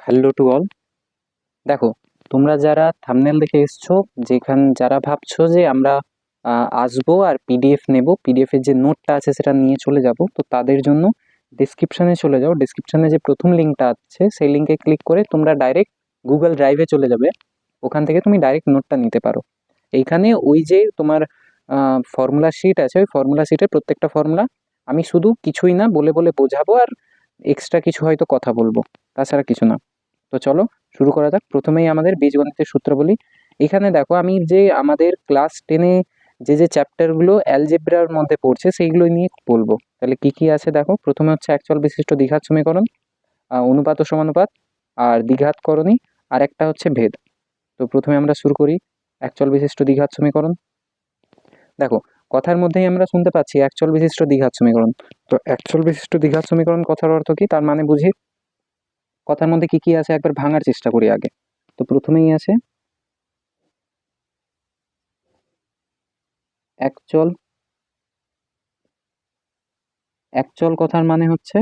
Hello to all. দেখো, তোমরা যারা থাম্বনেল দেখে এসছো, যারা ভাবছো যে আমরা আসবো আর পিডিএফ নেব, পিডিএফ এর যে নোটটা আছে সেটা নিয়ে চলে যাব, তো তাদের জন্য ডেসক্রিপশনে চলে যাও। ডেসক্রিপশনে যে প্রথম লিঙ্কটা আছে সেই লিঙ্কে ক্লিক করে তোমরা ডাইরেক্ট গুগল ড্রাইভে চলে যাবে। ওখান থেকে তুমি ডাইরেক্ট নোটটা নিতে পারো। এইখানে ওই যে তোমার ফর্মুলা শিট আছে, ওই ফর্মুলা শিটের প্রত্যেকটা ফর্মুলা আমি শুধু কিছুই না বলে বলে বোঝাবো, আর এক্সট্রা কিছু হয়তো কথা বলবো, তাছাড়া কিছু না। তো চলো শুরু করা যাক। প্রথমেই আমাদের বীজগণিতের সূত্র বলি। এখানে দেখো, আমি যে আমাদের ক্লাস 10-এ যে চ্যাপ্টারগুলো অ্যালজেব্রার মধ্যে পড়ছে সেইগুলো নিয়ে বলবো। তাহলে কি কি আছে দেখো। প্রথমে হচ্ছে একচল বিশিষ্ট দ্বিঘাত সমীকরণ, অনুপাত ও সমানুপাত, আর দ্বিঘাত করণী, আর একটা হচ্ছে ভেদ। তো প্রথমে আমরা শুরু করি একচল বিশিষ্ট দ্বিঘাত সমীকরণ। দেখো, কথার মধ্যেই আমরা শুনতে পাচ্ছি একচল বিশিষ্ট দ্বিঘাত সমীকরণ। তো একচল বিশিষ্ট দ্বিঘাত সমীকরণ কথার অর্থ কি, তার মানে বুঝি। কথার মধ্যে কি কি আছে একবার ভাঙার চেষ্টা করি আগে। তো প্রথমেই আছে একচল। একচল কথার মানে হচ্ছে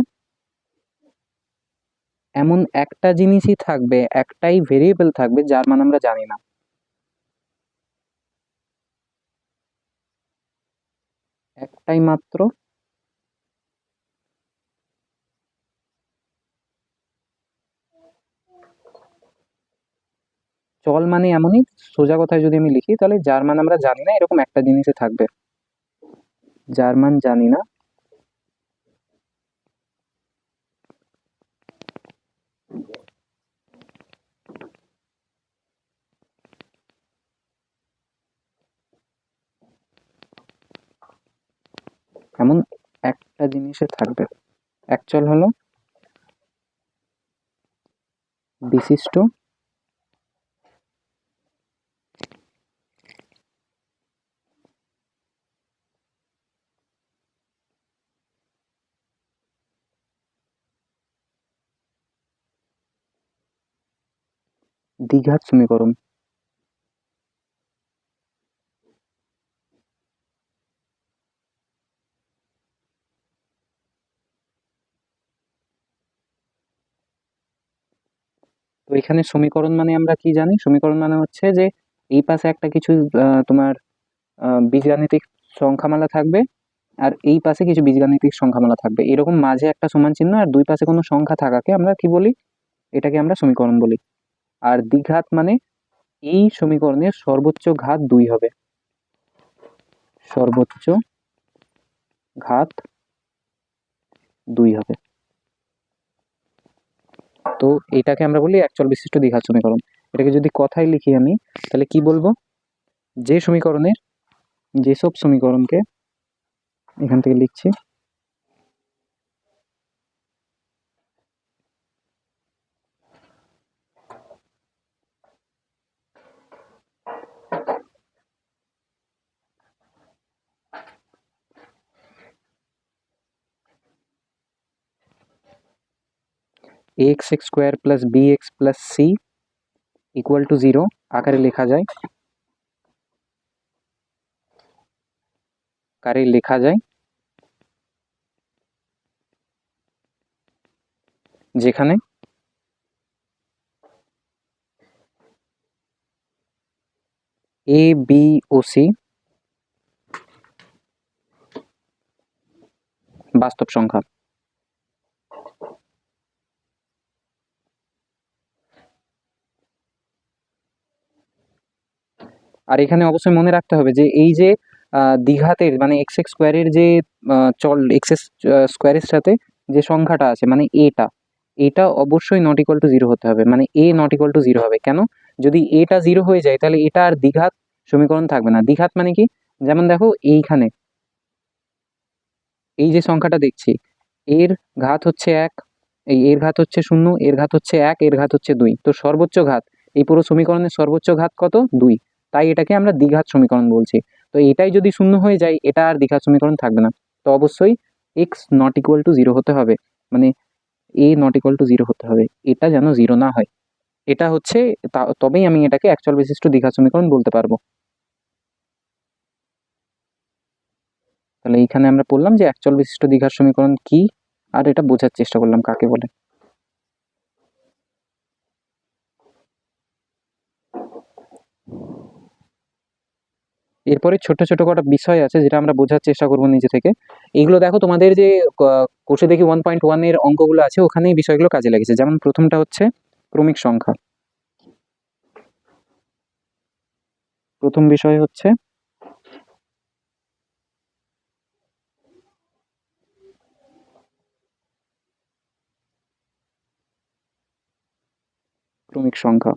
এমন একটা জিনিসই থাকবে, একটাই ভেরিয়েবল থাকবে যার মান আমরা জানি না। একটাই মাত্র চল, মানে এমনই, সোজা কথায় যদি আমি লিখি তাহলে যার মান আমরা জানি না, এরকম একটা জিনিসে থাকবে যার মান জানি না। এমন একটা জিনিসে থাকবে। একচল হলো বিশিষ্ট দ্বিঘাত সমীকরণ। তো এখানে সমীকরণ মানে আমরা কি জানি? সমীকরণ মানে হচ্ছে যে এই পাশে একটা কিছু তোমার বীজগাণিতিক সংখ্যামালা থাকবে, আর এই পাশে কিছু বীজগাণিতিক সংখ্যামালা থাকবে, এরকম মাঝে একটা সমান চিহ্ন আর দুই পাশে কোনো সংখ্যা থাকাকে আমরা কি বলি? এটাকে আমরা সমীকরণ বলি। আর দ্বিঘাত মানে এই সমীকরণের সর্বোচ্চ ঘাত 2 হবে। সর্বোচ্চ ঘাত 2 হবে। তো এটাকে আমরা বলি একচল বিশিষ্ট দ্বিঘাত সমীকরণ। এটাকে যদি কথায় লিখি আমি, তাহলে কি বলবো? যে সমীকরণের, যেসব সমীকরণকে, এখান থেকে লিখছি, ax square plus bx plus c equal to 0 আকারে লেখা যায়, যেখানে a b ও c বাস্তব সংখ্যা। আর এখানে অবশ্যই মনে রাখতে হবে যে এই যে দ্বিঘাতের মানে এক্স এক্স স্কোয়ারের যে চল এক্স স্কোয়ারের সাথে যে সংখ্যাটা আছে মানে এটা, এটা অবশ্যই নট ইকুয়াল টু 0 হতে হবে, মানে এ নট ইকুয়াল টু 0 হবে। কেন? যদি এটা 0 হয়ে যায় তাহলে এটা আর দ্বিঘাত সমীকরণ থাকবে না। দ্বিঘাত মানে কি? যেমন দেখো এইখানে এই যে সংখ্যাটা দেখছি, এর ঘাত হচ্ছে 1, এর ঘাত হচ্ছে 0, এর ঘাত হচ্ছে 1, এর ঘাত হচ্ছে 2। তো সর্বোচ্চ ঘাত, এই পুরো সমীকরণের সর্বোচ্চ ঘাত কত? 2। তাই এটাকে আমরা দ্বিঘাত সমীকরণ বলছি। তো এটাই যদি 0 হয়ে যায় এটা আর দ্বিঘাত সমীকরণ থাকবে না। তো অবশ্যই এক্স নট ইকুয়াল টু 0 হতে হবে, মানে এ নট ইকুয়াল টু 0 হতে হবে, এটা যেন 0 না হয়। এটা হচ্ছে তবেই আমি এটাকে একচল বিশিষ্ট দ্বিঘাত সমীকরণ বলতে পারবো। তাহলে এইখানে আমরা বললাম যে একচল বিশিষ্ট দ্বিঘাত সমীকরণ কি, আর এটা বোঝার চেষ্টা করলাম কাকে বলে। এরপরে ছোট ছোট কটা বিষয় আছে যেটা আমরা বোঝার চেষ্টা করবো নিজে থেকে। এইগুলো দেখো তোমাদের যে কোষে দেখি 1.1 এর অঙ্কগুলো আছে ওখানে এই বিষয়গুলো কাজে লেগেছে। যেমন প্রথমটা হচ্ছে ক্রমিক সংখ্যা। প্রথম বিষয় হচ্ছে ক্রমিক সংখ্যা।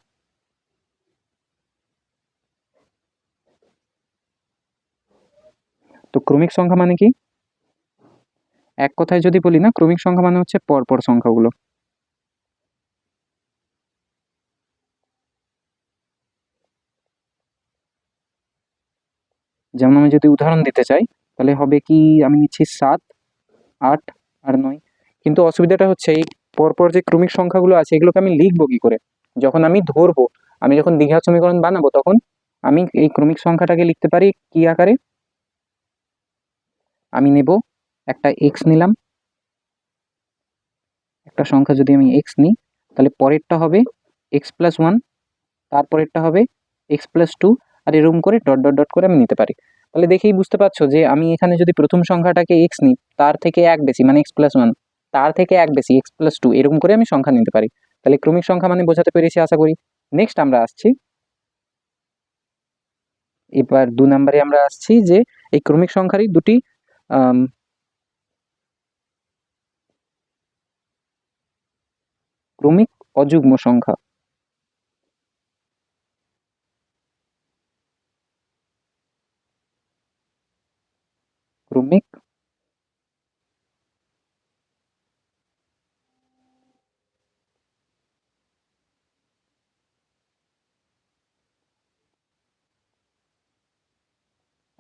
তো ক্রমিক সংখ্যা মানে কি? এক কথায় যদি বলি না, ক্রমিক সংখ্যা মানে হচ্ছে পরপর সংখ্যাগুলো। যেমন আমি যদি উদাহরণ দিতে চাই তাহলে হবে কি, আমি নিচ্ছি 7, 8 আর 9। কিন্তু অসুবিধাটা হচ্ছে এই পরপর যে ক্রমিক সংখ্যাগুলো আছে এগুলোকে আমি লিখবো কি করে? যখন আমি ধরবো, আমি যখন দ্বিঘাত সমীকরণ বানাবো তখন আমি এই ক্রমিক সংখ্যাটাকে লিখতে পারি কি আকারে? আমি নেব একটা এক্স নিলাম, একটা সংখ্যা যদি আমি এক্স নিই তাহলে পরেরটা হবে x+1, তারপরেরটা হবে x+2, আর এরকম করে ডট ডট ডট করে আমি নিতে পারি। তাহলে দেখেই বুঝতে পারছো যে আমি এখানে যদি প্রথম সংখ্যাটাকে এক্স নিই তার থেকে এক বেশি মানে x+1, তার থেকে এক বেশি x+2, এরকম করে আমি সংখ্যা নিতে পারি। তাহলে ক্রমিক সংখ্যা মানে বোঝাতে পেরেছি আশা করি। নেক্সট আমরা আসছি, এবার 2 নম্বরে আমরা আসছি যে এই ক্রমিক সংখ্যারই দুটি ক্রমিক অযুগ্ম সংখ্যা। ক্রমিক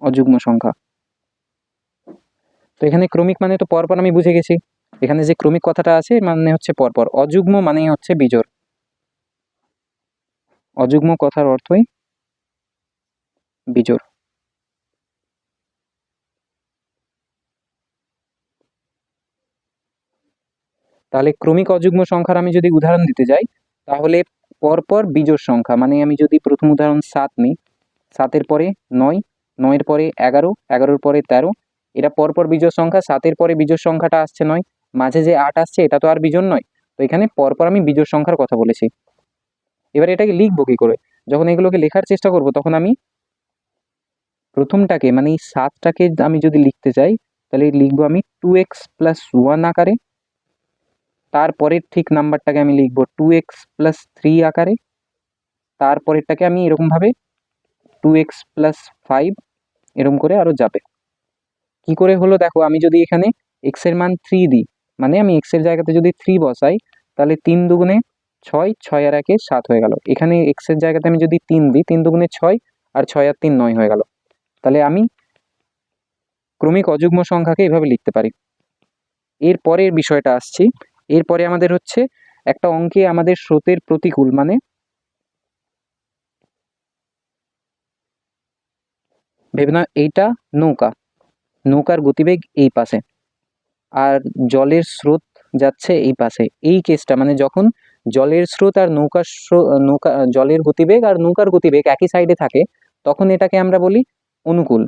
অযুগ্ম সংখ্যা। তো এখানে ক্রমিক মানে তো পরপর আমি বুঝে গেছি। এখানে যে ক্রমিক কথাটা আছে মানে হচ্ছে পরপর, অযুগ্ম মানেই হচ্ছে বিজোড়। অযুগ্ম কথার অর্থই বিজোড়। তাহলে ক্রমিক অযুগ্ম সংখ্যার আমি যদি উদাহরণ দিতে যাই তাহলে পরপর বিজোড় সংখ্যা, মানে আমি যদি প্রথম উদাহরণ 7 নিই, 7-এর পরে 9, 9-এর পরে 11, 11-এর পরে 13, এটা পরপর বিজোড় সংখ্যা। 7-এর পরে বিজোড় সংখ্যাটা আসছে 9, মাঝে যে 8 আসছে এটা তো আর বিজোড় নয়। তো এখানে পরপর আমি বিজোড় সংখ্যার কথা বলেছি। এবার এটাকে লিখবো কি করে? যখন এগুলোকে লেখার চেষ্টা করব তখন আমি প্রথমটাকে মানে এই 7টাকে আমি যদি লিখতে চাই তাহলে লিখবো আমি 2x+1 আকারে, তারপরের ঠিক নাম্বারটাকে আমি লিখবো 2x+3 আকারে, তারপরেরটাকে আমি এরকমভাবে 2x+5, এরকম করে আরও যাবে। কি করে হলো দেখো, আমি যদি এখানে x এর মান 3 দিই, মানে আমি x এর জায়গাতে যদি 3 বসাই তাহলে 3 দুগুণে 6, 6 আর 1 7 হয়ে গেল। এখানে x এর জায়গাতে আমি যদি 3 দিই, 3 দুগুণে 6 আর 6 আর 3 9 হয়ে গেল। তাহলে আমি ক্রমিক অযুগ্ম সংখ্যাকে এভাবে লিখতে পারি। এর পরের বিষয়টা আসছি, এরপরে আমাদের হচ্ছে একটা অঙ্কে আমাদের স্রোতের প্রতিকূল, মানে ভেবে না এইটা নৌকা, নৌকার গতিবেগ এই পাশে আর জলের স্রোত যাচ্ছে এই পাশে। এই কেসটা মানে যখন জলের স্রোত আর নৌকা জলের গতিবেগ আর নৌকার গতিবেগ একই সাইডে থাকে তখন এটাকে আমরা বলি অনুকূল।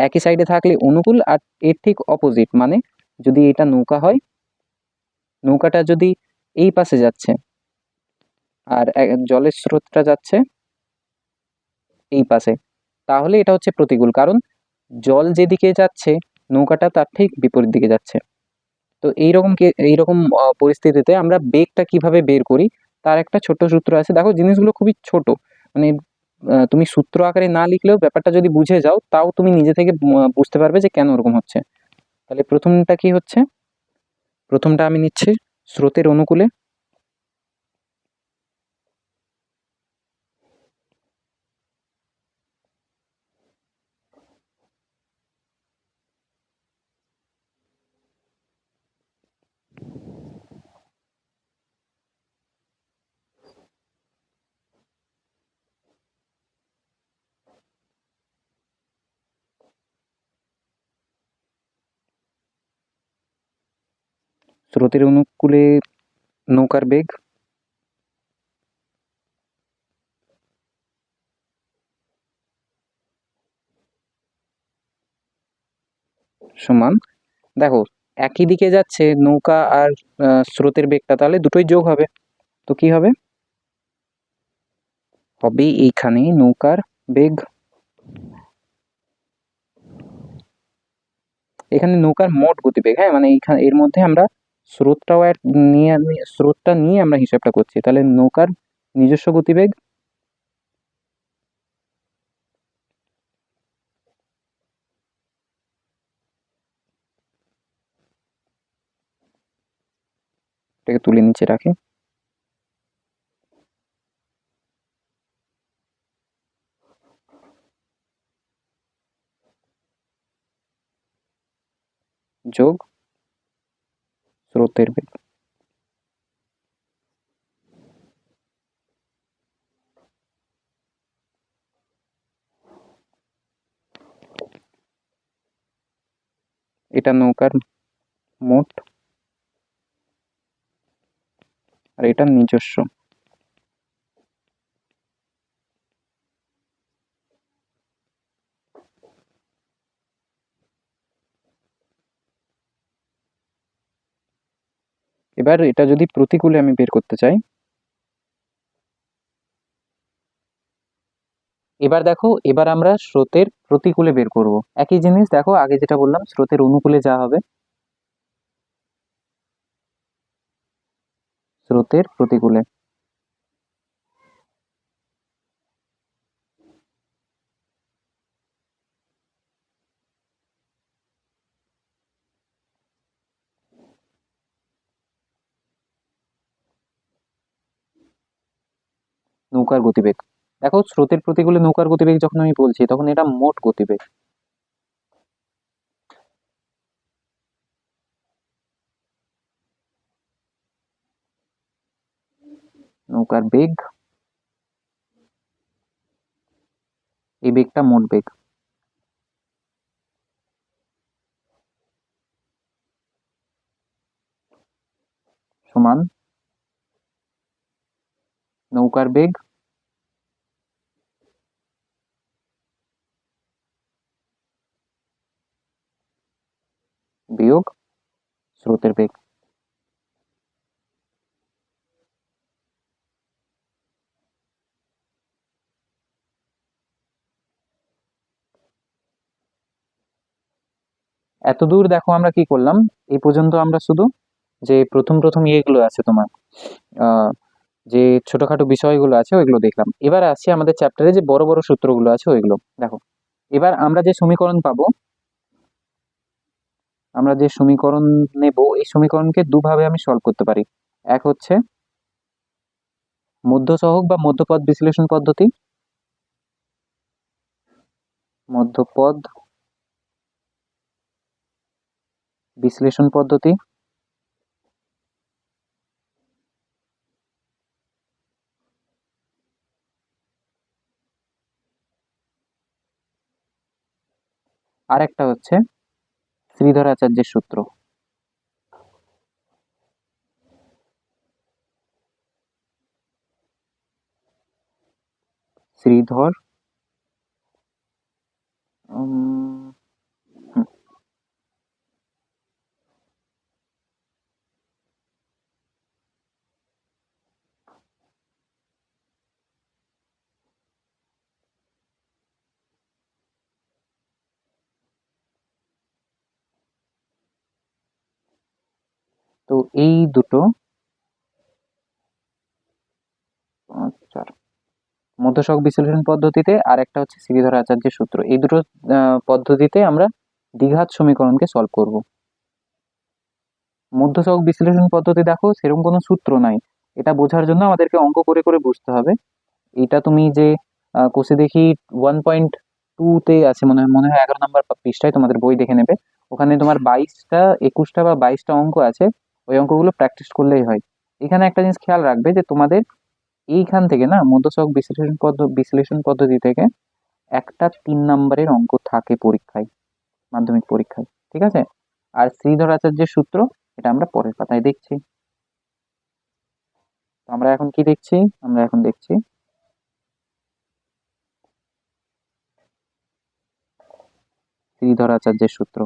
একই সাইডে থাকলে অনুকূল, আর এর ঠিক অপোজিট মানে যদি এটা নৌকা হয়, নৌকাটা যদি এই পাশে যাচ্ছে আর জলের স্রোতটা যাচ্ছে এই পাশে, তাহলে এটা হচ্ছে প্রতিকূল, কারণ জল যেদিকে যাচ্ছে নৌকাটা তার ঠিক বিপরীত দিকে যাচ্ছে। তো এইরকম পরিস্থিতিতে আমরা বেগটা কিভাবে বের করি তার একটা ছোট্ট সূত্র আছে। দেখো জিনিসগুলো খুবই ছোট, মানে তুমি সূত্র আকারে না লিখলেও ব্যাপারটা যদি বুঝে যাও তাও তুমি নিজে থেকে বুঝতে পারবে যে কেন ওরকম হচ্ছে। তাহলে প্রথমটা কি হচ্ছে, প্রথমটা আমি নিচ্ছি স্রোতের অনুকূলে, স্রোতের অনুকূলে নৌকার বেগ, সমান, দেখো একই দিকে যাচ্ছে নৌকা আর স্রোতের বেগটা, তাহলে দুটোই যোগ হবে। তো কি হবে, হবে এইখানে নৌকার বেগ, এখানে নৌকার মোট গতিবেগ। হ্যাঁ, মানে এইখানে এর মধ্যে আমরা স্রোতটাও স্রোতটা নিয়ে আমরা হিসাবটা করছি, তাহলে নৌকার নিজস্ব গতিবেগ এটাকে তুলে নিচে রাখি, যোগ স্রোতের বেগ। এটা নৌকার মোট আর এটা নিজস্ব। এবার এটা যদি প্রতিকূলে আমি বের করতে চাই, এবার দেখো, এবার আমরা স্রোতের প্রতিকূলে বের করব। একই জিনিস, দেখো আগে যেটা বললাম স্রোতের অনুকূলে যা হবে, স্রোতের প্রতিকূলে। নৌকার গতিবেগ, দেখো স্রোতের প্রতিকূলে নৌকার গতিবেগ যখন আমি বলছি তখন এটা মোট গতিবেগ। নৌকার বেগ, এই বেগটা মোট বেগ, সমান নৌকার বেগ বিয়োগ স্রোতের বেগ। এতদূর দেখো আমরা কি করলাম, এই পর্যন্ত আমরা শুধু যে প্রথম প্রথম ইয়েগুলো আছে তোমার, আহ, যে ছোটখাটো বিষয়গুলো আছে ওইগুলো দেখলাম। এবার আসছি আমাদের চ্যাপ্টারে যে বড় বড় সূত্রগুলো আছে ওইগুলো দেখো। এবার আমরা যে সমীকরণ পাবো, আমরা যে সমীকরণ নেব, এই সমীকরণকে দুভাবে আমি সলভ করতে পারি। এক হচ্ছে মধ্যসহগ বা মধ্যপদ বিশ্লেষণ পদ্ধতি, মধ্যপদ বিশ্লেষণ পদ্ধতি। আর একটা হচ্ছে শ্রীধর আচার্যের সূত্র। শ্রীধর উম, হুম, তো এই দুটো, চার, মধ্যসহগ বিশ্লেষণ পদ্ধতিতে আর একটা হচ্ছে শ্রীধর আচার্যের সূত্র, এই দুটো পদ্ধতিতে আমরা দ্বিঘাত সমীকরণকে সলভ করব। মধ্যসহগ বিশ্লেষণ পদ্ধতি দেখো সেরকম কোনো সূত্র নাই, এটা বোঝার জন্য আমাদেরকে অঙ্ক করে করে বুঝতে হবে। এটা তুমি যে কোষে দেখি 1.2 তে আছে, মনে হয় 11 নম্বর পৃষ্ঠায়, তোমাদের বই দেখে নেবে। ওখানে তোমার 22টা 21টা বা 22টা অঙ্ক আছে, ওই অঙ্কগুলো প্র্যাকটিস করলেই হয়। এখানে একটা জিনিস খেয়াল রাখবে যে তোমাদের এইখান থেকে না মধ্যসহগ বিশ্লেষণ পদ্ধতি থেকে একটা 3 নম্বরের অঙ্ক থাকে পরীক্ষায়, মাধ্যমিক পরীক্ষায়, ঠিক আছে। আর শ্রীধর আচার্যের সূত্র, এটা আমরা পরের পাতায় দেখছি। তো আমরা এখন কি দেখছি, আমরা এখন দেখছি শ্রীধর আচার্যের সূত্র।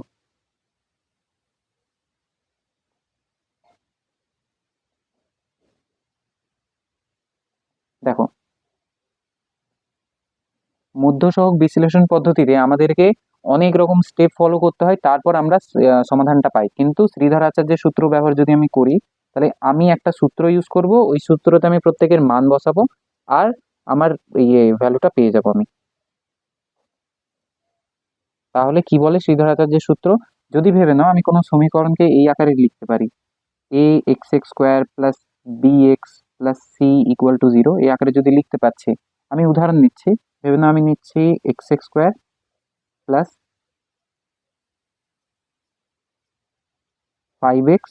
দেখো, মধ্যসহগ বিশ্লেষণ পদ্ধতিতে আমাদেরকে অনেক রকম স্টেপ ফলো করতে হয়, তারপর আমরা সমাধানটা পাই। কিন্তু শ্রীধর আচার্যের সূত্র ব্যবহার যদি আমি করি, তাহলে আমি একটা সূত্র ইউজ করব, ওই সূত্রতে আমি প্রত্যেকের মান বসাবো, আর আমার ভ্যালুটা পেয়ে যাব আমি। তাহলে কি বলে শ্রীধর আচার্যের সূত্র? যদি ভেবে নাও আমি কোনো সমীকরণকে এই আকারে লিখতে পারি, A X X square plus B X plus C equal to zero, এই আকারে যদি লিখতে পারছি, আমি উদাহরণ নিচ্ছি, ভেবে নাও আমি নিচ্ছি x X square plus 5x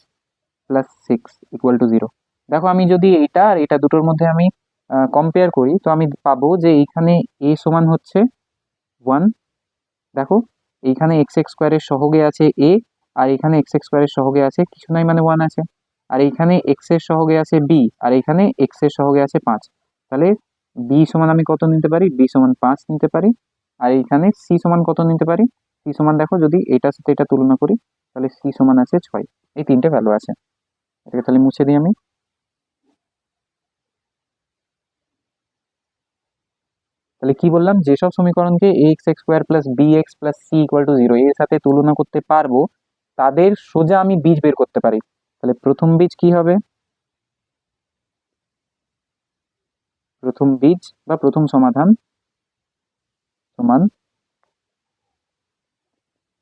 plus 6 equal to zero. দেখো, আমি যদি এটা আর এটা দুটোর মধ্যে আমি কম্পেয়ার করি, তো আমি পাবো যে এইখানে এ সমান হচ্ছে 1। দেখো, এইখানে এক্স এক্স স্কোয়ারের সহগে আছে এ, আর এখানে এক্স এক্স স্কোয়ারের সহগে আছে কিছু নাই মানে 1 আছে, আর এইখানে এক্স এর সহগে আছে বি, আর এইখানে এক্স এর সহগে আছে 5। তাহলে বি সমান আমি কত নিতে পারি? বি সমান 5 নিতে পারি। আর এইখানে সি সমান কত নিতে পারি? সি সমান, দেখো যদি এটার সাথে এটা তুলনা করি, তাহলে সি সমান আছে 6। এই তিনটে ভ্যালু আছে। এটাকে তাহলে মুছে দিই আমি। তাহলে কি বললাম? যেসব সমীকরণকে A X X square plus B X plus C equal to zero এর সাথে তুলনা করতে পারবো, তাদের সোজা আমি বীজ বের করতে পারি। তাহলে প্রথম বীজ কি হবে? প্রথম বীজ বা প্রথম সমাধান সমান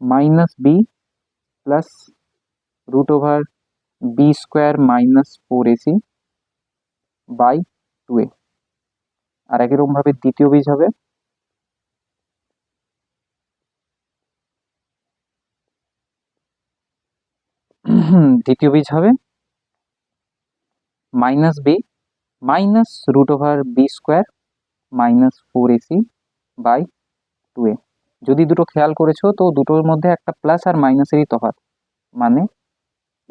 minus b plus root over b square minus 4ac by 2a। আর একই রকম ভাবে দ্বিতীয় বীজ হবে দ্বিতীয় বীজ হবে minus b minus root over b square minus 4ac by 2a। যদি দুটো খেয়াল করেছো, তো দুটোর মধ্যে একটা প্লাস আর মাইনাসেরই তফাৎ, মানে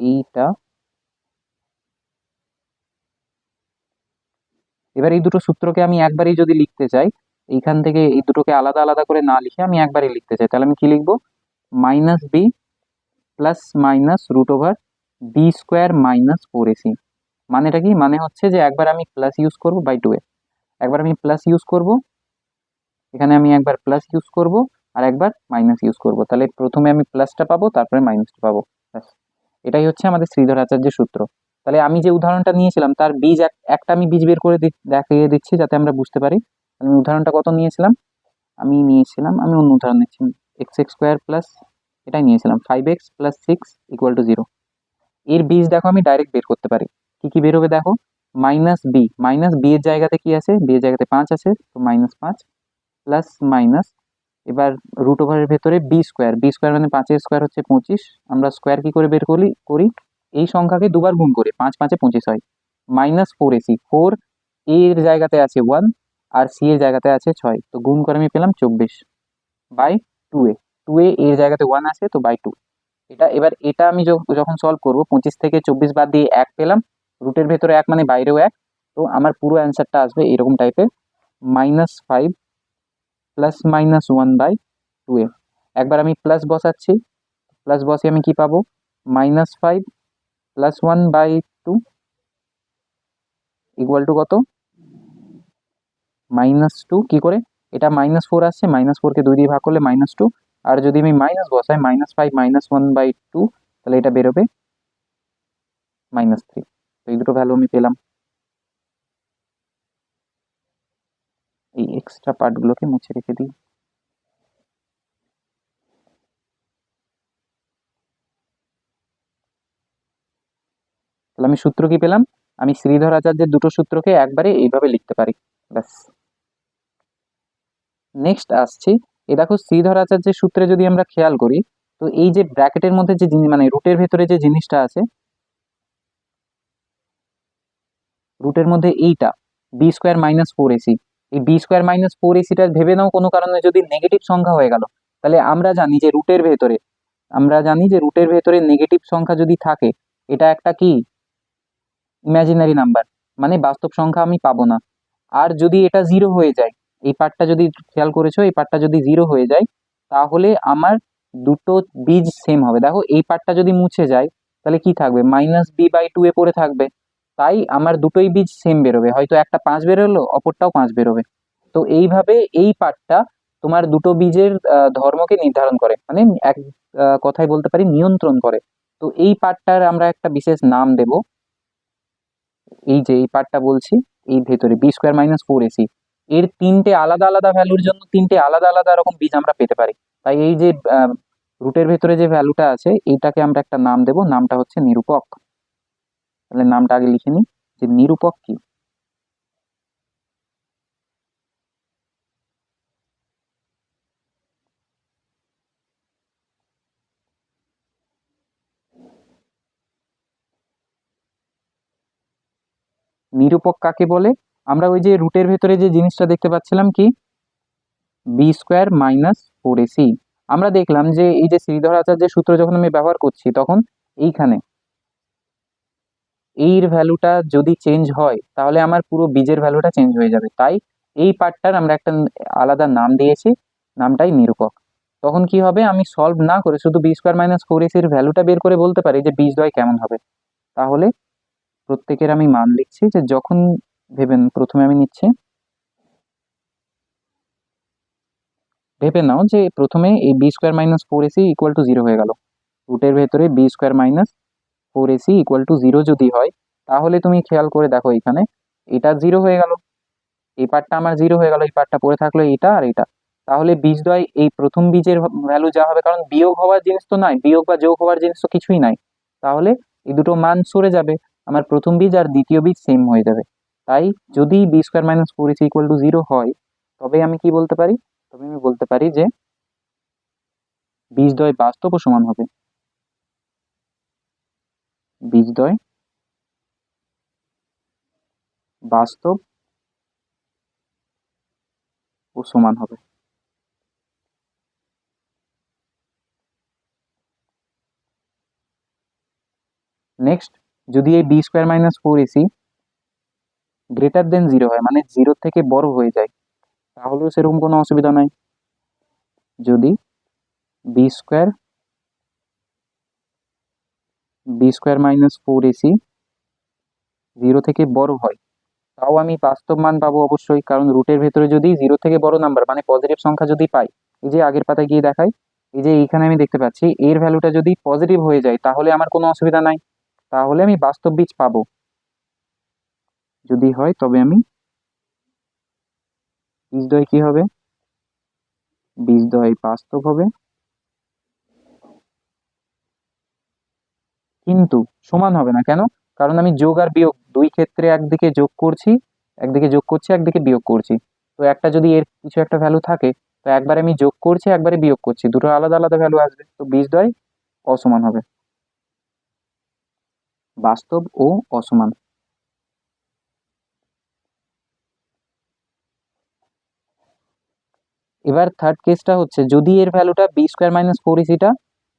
এইটা। এবার এই দুটো সূত্রকে আমি একবারই যদি লিখতে চাই, এইখান থেকে এই দুটোকে আলাদা আলাদা করে না লিখে আমি একবারই লিখতে চাই, তাহলে আমি কি লিখবো? Minus b plus minus root over b square minus 4ac। মানেটা কি? মানে হচ্ছে যে একবার আমি প্লাস ইউজ করব বাই 2a, একবার আমি প্লাস ইউজ করব, এখানে আমি একবার প্লাস ইউজ করব, আর একবার মাইনাস ইউজ করব। তাহলে প্রথমে আমি প্লাসটা পাবো, তারপরে মাইনাসটা পাবো। ব্যাস, এটাই হচ্ছে আমাদের শ্রীধর আচার্যের সূত্র। তাহলে আমি যে উদাহরণটা নিয়েছিলাম তার বীজ একটা আমি বীজ বের করে দেখিয়ে দিচ্ছি যাতে আমরা বুঝতে পারি। আমি উদাহরণটা কত নিয়েছিলাম? আমি অন্য উদাহরণ নিচ্ছি, এক্স এক্স স্কোয়ার প্লাস, এটাই নিয়েছিলাম 5x plus 6 equal to zero. এর বীজ দেখো আমি ডাইরেক্ট বের করতে পারি। কি কি বের হবে দেখো? মাইনাস বি এর জায়গাতে কি আছে? বি এর জায়গাতে 5 আছে, তো -5 প্লাস মাইনাস, এবার রুট ওভারের ভেতরে বি স্কোয়ার মানে 5 এর স্কোয়ার হচ্ছে 25। আমরা স্কোয়ার কি করে বের করি? এই সংখ্যাকে দুবার গুণ করে, 5 5 25 হয়, -4ac। 4 এর জায়গাতে আছে 1, আর সি এর জায়গাতে আছে 6, তো গুণ করে আমি পেলাম 24 বাই 2a। 2a এর জায়গাতে 1 আছে, তো বাই 2। এবার এটা আমি যখন সলভ করবো, 25 থেকে 24 বাদ দিয়ে 1 পেলাম, রুটের ভেতরে 1 মানে বাইরেও 1, তো আমার পুরো অ্যান্সারটা আসবে এরকম টাইপের, -5 প্লাস মাইনাস 1 বাই 2a। একবার আমি প্লাস বসাচ্ছি, প্লাস বসে আমি কি পাবো? -5 প্লাস 1 বাই 2 ইকুয়াল টু কত? -2। কি করে? এটা -4 আসছে, -4কে 2 দিয়ে ভাগ করলে -2, আর যদি আমি মাইনাস বসাই -5 মাইনাস 1 বাই 2, তাহলে এটা বেরোবে -3। তো এই দুটো ভ্যালু আমি পেলাম। এই এক্সট্রা পার্টগুলোকে মুছে রেখে দিই। তাহলে আমি সূত্র কি পেলাম? আমি শ্রীধর আচার্যের দুটো সূত্রকে একবারে এইভাবে লিখতে পারি। ব্যাস। নেক্সট আসছি, এই দেখো শ্রীধর আচার্যের সূত্রে যদি আমরা খেয়াল করি, তো এই যে ব্র্যাকেটের মধ্যে যে মানে রুটের ভেতরে যে জিনিসটা আছে, রুটের মধ্যে এইটা বি স্কোয়ার মাইনাস 4ac, এই বি স্কোয়ার মাইনাস 4ac-টা ভেবে নাও কোনো কারণে যদি নেগেটিভ সংখ্যা হয়ে গেল, তাহলে আমরা জানি যে রুটের ভেতরে নেগেটিভ সংখ্যা যদি থাকে, এটা একটা কি ইমাজিনারি নাম্বার, মানে বাস্তব সংখ্যা আমি পাবো না। আর যদি এটা জিরো হয়ে যায়, এই পার্টটা যদি খেয়াল করেছো, এই পার্টটা যদি জিরো হয়ে যায়, তাহলে আমার দুটো বীজ সেম হবে। দেখো, এই পার্টটা যদি মুছে যায়, তাহলে কি থাকবে? -b/2a পড়ে থাকবে। তাই আমার দুটোই বীজ সেম বেরোবে, হয়তো একটা 5 বেরোলো, অপরটাও 5 বেরোবে। তো এইভাবে এই পার্টটা তোমার দুটো বীজের ধর্মকে নির্ধারণ করে, মানে এক কথায় বলতে পারি নিয়ন্ত্রণ করে। তো এই পার্টটার আমরা একটা বিশেষ নাম দেব। এই যে এই পার্টটা বলছি, এই ভেতরে b² - 4ac, এর তিনটে আলাদা আলাদা ভ্যালুর জন্য তিনটে আলাদা আলাদা রকম বীজ আমরা পেতে পারি। তাই এই যে রুটের ভেতরে যে ভ্যালুটা আছে এইটাকে আমরা একটা নাম দেব, নামটা হচ্ছে নিরূপক। তাহলে নামটা আগে লিখে নিই যে নিরূপক কি। নিরূপক কাকে বলে? আমরা ওই যে রুটের ভেতরে যে জিনিসটা দেখতে পাচ্ছিলাম কি, b² - 4ac, আমরা দেখলাম যে এই যে শ্রীধর আচার্যের সূত্র যখন আমি ব্যবহার করছি তখন এইখানে এর ভ্যালুটা যদি চেঞ্জ হয় তাহলে আমার পুরো বীজের ভ্যালুটা চেঞ্জ হয়ে যাবে। তাই এই পার্টটার আমরা একটা আলাদা নাম দিয়েছি, নামটাই নিরূপক। তখন কি হবে, আমি সলভ না করে শুধু b² - 4ac এর ভ্যালুটা বের করে বলতে পারি যে বীজদ্বয় কেমন হবে। তাহলে প্রত্যেকের আমি মান লিখছি, যে যখন ভেবেন, প্রথমে আমি নিচ্ছি, ভেবে নাও যে প্রথমে এই b² - 4ac = 0 হয়ে গেল। রুটের ভেতরে b² - 4ac = 0 যদি হয়, তাহলে তুমি খেয়াল করে দেখো এখানে এটা 0 হয়ে গেল, এই পার্টটা আমার 0 হয়ে গেল, এই পার্টটা পড়ে থাকলো এটা আর এটা। তাহলে বীজদ্বয় এই প্রথম বীজের ভ্যালু যা হবে, কারণ বিয়োগ হওয়ার জিনিস তো নাই, বিয়োগ বা যোগ হওয়ার জিনিস তো কিছুই নাই, তাহলে এই দুটো মান সরে যাবে, আমার প্রথম বীজ আর দ্বিতীয় বীজ সেম হয়ে যাবে। তাই যদি b² - 4ac = 0 হয়, তবে আমি কি বলতে পারি, তবে আমি বলতে পারি যে বীজদ্বয় বাস্তব ও সমান হবে। বীজদ্বয় বাস্তব ও সমান হবে। নেক্সট, যদি এই b² - 4ac > 0 হয়, মানে 0 থেকে বড় হয়ে যায়, তাহলেও সেরকম কোনো অসুবিধা নাই। যদি b² - 4ac 0 থেকে বড় হয়, তাও আমি বাস্তব মান পাবো অবশ্যই, কারণ রুটের ভেতরে যদি 0 থেকে বড় নাম্বার মানে পজিটিভ সংখ্যা যদি পাই, এই যে আগের পাতায় গিয়ে দেখাই, এই যে এইখানে আমি দেখতে পাচ্ছি এর ভ্যালুটা যদি পজিটিভ হয়ে যায় তাহলে আমার কোনো অসুবিধা নাই, তাহলে আমি বাস্তব বীজ পাবো। যদি হয় তবে আমি বীজদ্বয় কি হবে, বীজদ্বয় বাস্তব হবে, কিন্তু সমান হবে না। কেন? কারণ আমি যোগ আর বিয়োগ দুই ক্ষেত্রে একদিকে যোগ করছি, একদিকে বিয়োগ করছি। তো একটা যদি এর কিছু একটা ভ্যালু থাকে, তো একবারে আমি যোগ করছি, একবারে বিয়োগ করছি, দুটো আলাদা আলাদা ভ্যালু আসবে, তো বীজদ্বয় অসমান হবে, বাস্তব ও অসমান। এবার থার্ড কেসটা হচ্ছে, যদি এর ভ্যালুটা b² - 4ac টা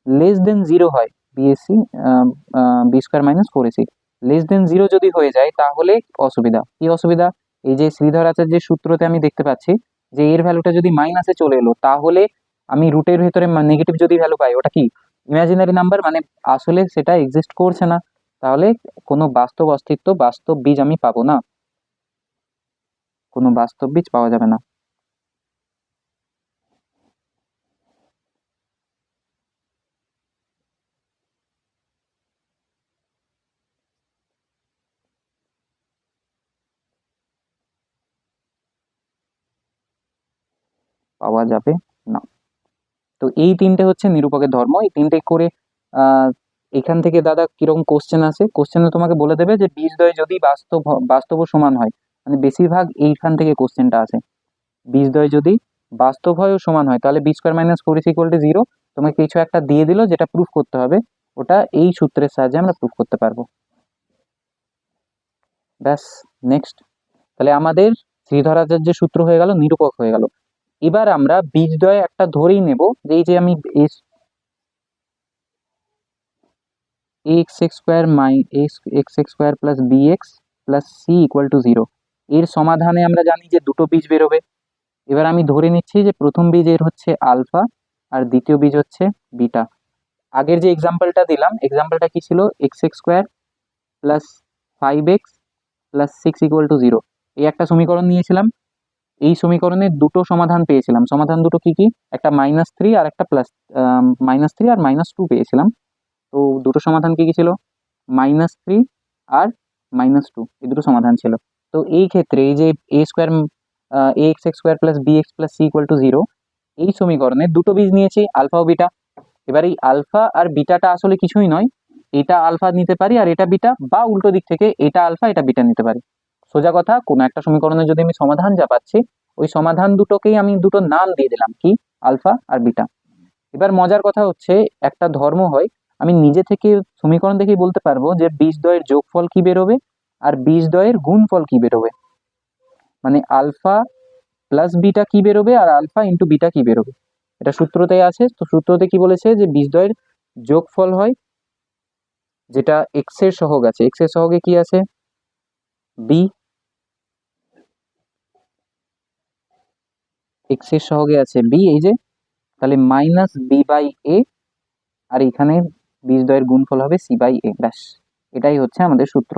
<<0 হয়, বিএসসি b²-4ac <<0 যদি হয়ে যায়, তাহলে অসুবিধা কি অসুবিধা, এই যে শ্রীধর আচার্যের সূত্রতে আমি দেখতে পাচ্ছি যে এর ভ্যালুটা যদি মাইনাসে চলে এলো, তাহলে আমি রুটের ভেতরে নেগেটিভ যদি ভ্যালু পাই, ওটা কি ইমাজিনারি নাম্বার, মানে আসলে সেটা এক্সিস্ট করছে না, তাহলে কোনো বাস্তব অস্তিত্ব, বাস্তব বীজ আমি পাবো না, কোনো বাস্তব বীজ পাওয়া যাবে না। পাওয়া যাবে না। তো এই তিনটে হচ্ছে নিরূপকের ধর্ম। এই তিনটে করে আহ এখান থেকে দাদা কিরকম কোশ্চেন আছে, কোশ্চেনে তোমাকে বলে দেবে যে বীজদ্বয় যদি বাস্তব ও সমান হয়, মানে বেশিরভাগ এইখান থেকে কোশ্চেনটা আসে। বীজদ্বয় যদি বাস্তব হয় ও সমান হয়, তাহলে b²-4ac = 0, তোমাকে কিছু একটা দিয়ে দিল যেটা প্রুফ করতে হবে, ওটা এই সূত্রের সাহায্যে আমরা প্রুফ করতে পারবো। ব্যাস, নেক্সট। তাহলে আমাদের শ্রীধরাচার্যের সূত্র হয়ে গেল, নিরূপক হয়ে গেল। এবার আমরা বীজদ্বয় একটা ধরেই নেব, যে এই যে আমি ax² + bx + c = 0, এর সমাধানে আমরা জানি যে দুটো বীজ বেরোবে। এবার আমি ধরে নিচ্ছি যে প্রথম বীজ এর হচ্ছে আলফা আর দ্বিতীয় বীজ হচ্ছে বিটা। আগের যে এক্সাম্পলটা দিলাম, এক্সাম্পলটা কি ছিল, x² + 5x plus 6 equal to 0, এই একটা সমীকরণ নিয়েছিলাম। এই সমীকরণের দুটো সমাধান পেয়েছিলাম। সমাধান দুটো কি কি? একটা -3 আর একটা -3 আর -2 পেয়েছিলাম। তো দুটো সমাধান কি কি ছিল? -3 আর -2, এই দুটো সমাধান ছিল। তো এই ক্ষেত্রে এই যে ax² plus bx plus c equal to 0, এই সমীকরণে দুটো বীজ নিয়েছি, আলফা ও বিটা। এবার এই আলফা আর বিটাটা আসলে কিছুই নয়, এটা আলফা নিতে পারি আর এটা বিটা, বা উল্টো দিক থেকে এটা আলফা এটা বিটা নিতে পারি। সোজা কথা, কোনো একটা সমীকরণে যদি আমি সমাধান যা পাচ্ছি, ওই সমাধান দুটোকেই আমি দুটো নাম দিয়ে দিলাম, কি? আলফা আর বিটা। এবার মজার কথা হচ্ছে, একটা ধর্ম হয়, আমি নিজে থেকে সমীকরণ দেখেই বলতে পারবো যে বীজদ্বয়ের যোগফল কি বেরোবে আর বীজদ্বয়ের গুণফল কি বেরোবে, মানে আলফা প্লাস বিটা কি বেরোবে আর আলফা ইন্টু বিটা কি বেরোবে। এটা সূত্রতে আছে। তো সূত্রতে কি বলেছে যে বীজদ্বয়ের যোগফল হয়, যেটা এক্স এর সহগ আছে, এক্স এর সহগে কি আছে? বি, এক্স এর সহগে আছে বি, এই যে, তাহলে মাইনাস বি বাই এ, আর এখানে বীজদ্বয়ের গুণফল হবে সি বাই এ। ব্যাস, এটাই হচ্ছে আমাদের সূত্র।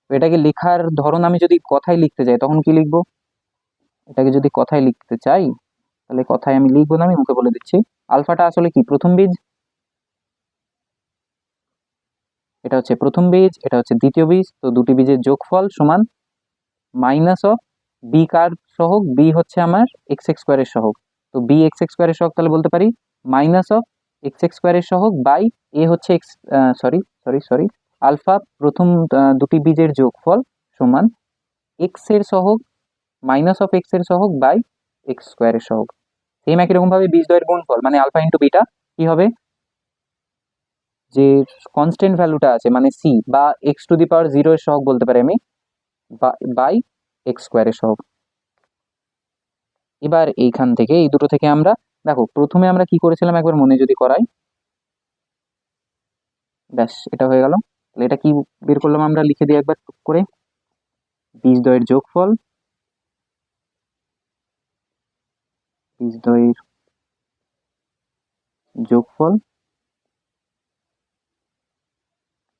তো এটাকে লেখার ধরন আমি যদি কথায় লিখতে যাই তখন কি লিখবো? এটাকে যদি কথায় লিখতে চাই তাহলে কথায় আমি লিখবো না, আমি মুখে বলে দিচ্ছি। আলফাটা আসলে কি? প্রথম বীজ, এটা হচ্ছে প্রথম বীজ, এটা হচ্ছে দ্বিতীয় বীজ। তো দুটি বীজের যোগফল সমান মাইনাস অফ বি। কার সহগ? বি হচ্ছে আমার x² এর সহগ। তো বি x² এর সহগ, তাহলে বলতে পারি মাইনাস অফ x² এর সহগ বাই এ হচ্ছে সরি আলফা প্রথম দুটি বীজের যোগফল সমান এক্স এর সহগ মাইনাস অফ এক্স এর সহগ বাই x² এর সহগ। সেম একই রকম ভাবে বীজদ্বয়ের গুণফল মানে আলফা ইন্টু বিটা কি হবে? যে কনস্ট্যান্ট ভ্যালুটা আছে মানে সি বা x⁴ এর সহগ বলতে পারি আমি, বাই x² এর সহগ। এবার এইখান থেকে এই দুটো থেকে আমরা দেখো প্রথমে আমরা কি করেছিলাম একবার মনে যদি করাই, ব্যাস এটা হয়ে গেল। তাহলে এটা কি বের করলাম আমরা, লিখে দিই একবার টুক করে, বীজদ্বয়ের যোগফল, বীজদ্বয়ের যোগফল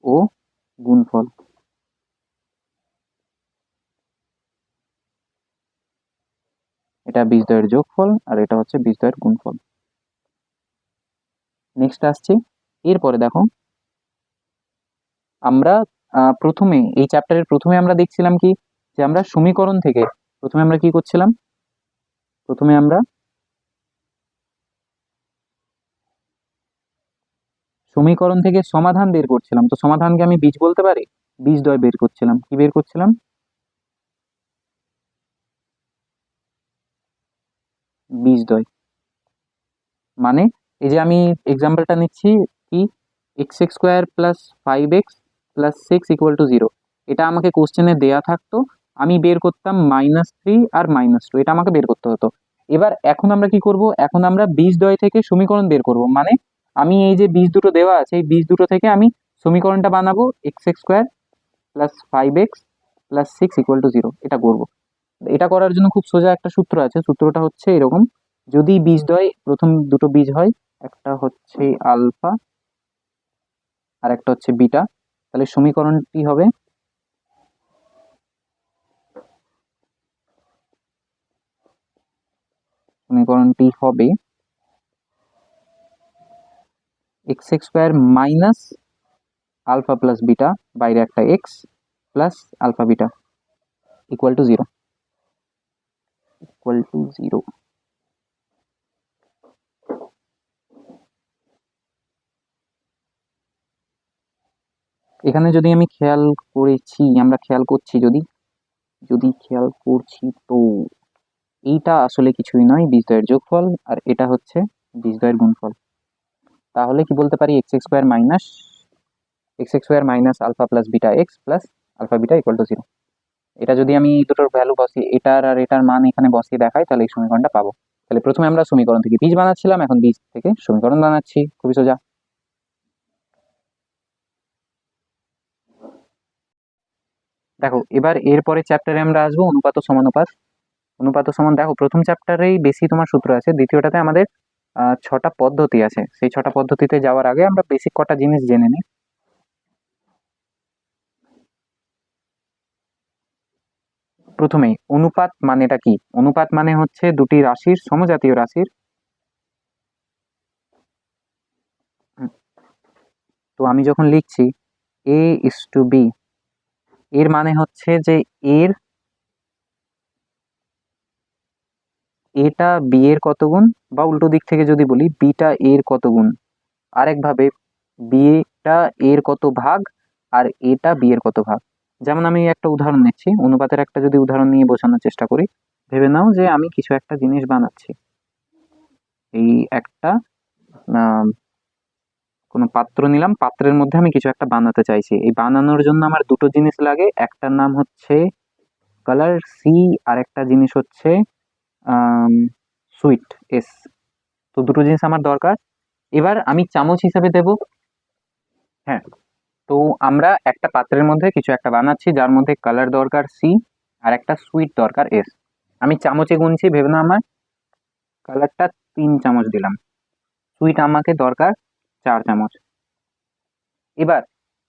ও গুণফল। এটা বীজদ্বয়ের যোগফল আর এটা হচ্ছে বীজদ্বয়ের গুণফল। নেক্সট আসছে, এরপরে দেখো আমরা প্রথমে এই চ্যাপ্টারের প্রথমে আমরা দেখছিলাম কি, যে আমরা সমীকরণ থেকে প্রথমে আমরা কি করছিলাম, প্রথমে আমরা সমীকরণ থেকে সমাধান বের করছিলাম। তো সমাধানকে আমি বীজ বলতে পারি, বীজদ্বয় বের করছিলাম। কি বের করছিলাম? বীজদ্বয়। মানে এই যে আমি এক্সাম্পলটা নিচ্ছি কি, x² plus 5x plus 6 equal to 0, এটা আমাকে কোশ্চেনে দেয়া থাকতো, আমি বের করতাম -3 আর -2, এটা আমাকে বের করতে হতো। এবার এখন আমরা কি করব, এখন আমরা বীজদ্বয় থেকে সমীকরণ বের করব। মানে আমি এই যে বীজ দুটো দেওয়া আছে, এই বীজ দুটো থেকে আমি সমীকরণটা বানাবো x² plus 5x plus 6 equal to 0, এটা করব। এটা করার জন্য খুব সোজা একটা সূত্র আছে, সূত্রটা হচ্ছে এরকম, যদি বীজদ্বয় প্রথম দুটো বীজ হয়, একটা হচ্ছে আলফা আর একটা হচ্ছে বিটা, তাহলে সমীকরণটি হবে x² minus alpha plus beta, বাইরে একটা x, plus alpha beta equal to 0, equal to 0। এখানে যদি আমি খেয়াল করেছি, আমরা খেয়াল করছি, যদি খেয়াল করছি, তো এইটা আসলে কিছুই নয়, বীজদ্বয়ের যোগফল, আর এটা হচ্ছে বীজদ্বয়ের গুণফল। তাহলে কি বলতে পারি, x² minus alpha plus beta x plus alpha beta equal to 0। এটা যদি আমি দুটোর ভ্যালু বসিয়ে এটার আর এটার মান এখানে বসিয়ে দেখাই, তাহলে এই সমীকরণটা পাবো। তাহলে প্রথমে আমরা সমীকরণ থেকে বীজ বানাচ্ছিলাম, এখন বীজ থেকে সমীকরণ বানাচ্ছি, খুবই সোজা। দেখো এবার এরপরে চ্যাপ্টারে আমরা আসবো অনুপাত ও সমানুপাত। অনুপাত ও সমান, দেখো প্রথম চ্যাপ্টারেই বেশি তোমার সূত্র আছে, দ্বিতীয়টাতে আমাদের 6টা পদ্ধতি আছে। সেই 6টা পদ্ধতিতে যাওয়ার আগে আমরা বেসিক কটা জিনিস জেনে নিই। প্রথমেই অনুপাত মানেটা কি? অনুপাত মানে হচ্ছে দুটি রাশির, সমজাতীয় রাশির, তো আমি যখন লিখছি a is to b, এর মানে হচ্ছে যে এর এটা বি এর কত গুণ, বা উল্টো দিক থেকে যদি বলি বিটা এর কত গুণ, আরেকভাবে বিটা এর কত ভাগ আর এটা বি এর কত ভাগ। যেমন আমি একটা উদাহরণ নিচ্ছি, অনুপাতের একটা যদি উদাহরণ নিয়ে বোঝানোর চেষ্টা করি। ভেবে নাও যে আমি কিছু একটা জিনিস বানাচ্ছি, এই একটা কোনো পাত্র নিলাম, পাত্রের মধ্যে আমি কিছু একটা বানাতে চাইছি। এই বানানোর জন্য আমার দুটো জিনিস লাগে, একটার নাম হচ্ছে কালার সি, আর একটা জিনিস হচ্ছে সুইট এস। তো দুটো জিনিস আমার দরকার। এবার আমি চামচ হিসেবে দেব, হ্যাঁ, তো আমরা একটা পাত্রের মধ্যে কিছু একটা বানাচ্ছি যার মধ্যে কালার দরকার সি আর একটা সুইট দরকার এস। আমি চামচে গুনছি, ভেবে না আমার কালারটা 3 চামচ দিলাম, সুইট আমাকে দরকার 4 চামচ। এবার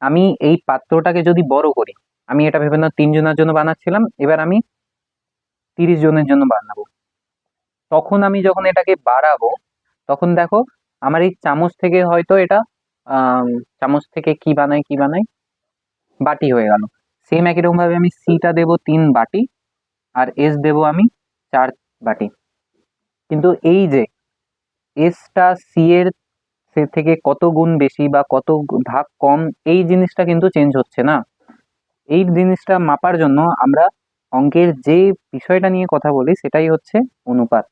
আমি এই পাত্রটাকে যদি বড় করি, আমি এটা ভেবে না 3 জনের জন্য বানাচ্ছিলাম, এবার আমি 30 জনের জন্য বানাবো। তখন আমি যখন এটাকে বাড়াবো, তখন দেখো আমার এই চামচ থেকে হয়তো এটা চামচ থেকে কি বানাই বাটি হয়ে গেল। সেম একই রকম ভাবে আমি সিটা দেবো 3 বাটি আর এস দেবো আমি 4 বাটি। কিন্তু এই যে এসটা সি এর সে থেকে কত গুণ বেশি বা কত ভাগ কম, এই জিনিসটা কিন্তু চেঞ্জ হচ্ছে না। এই জিনিসটা মাপার জন্য আমরা অঙ্কের যে বিষয়টা নিয়ে কথা বলি সেটাই হচ্ছে অনুপাত।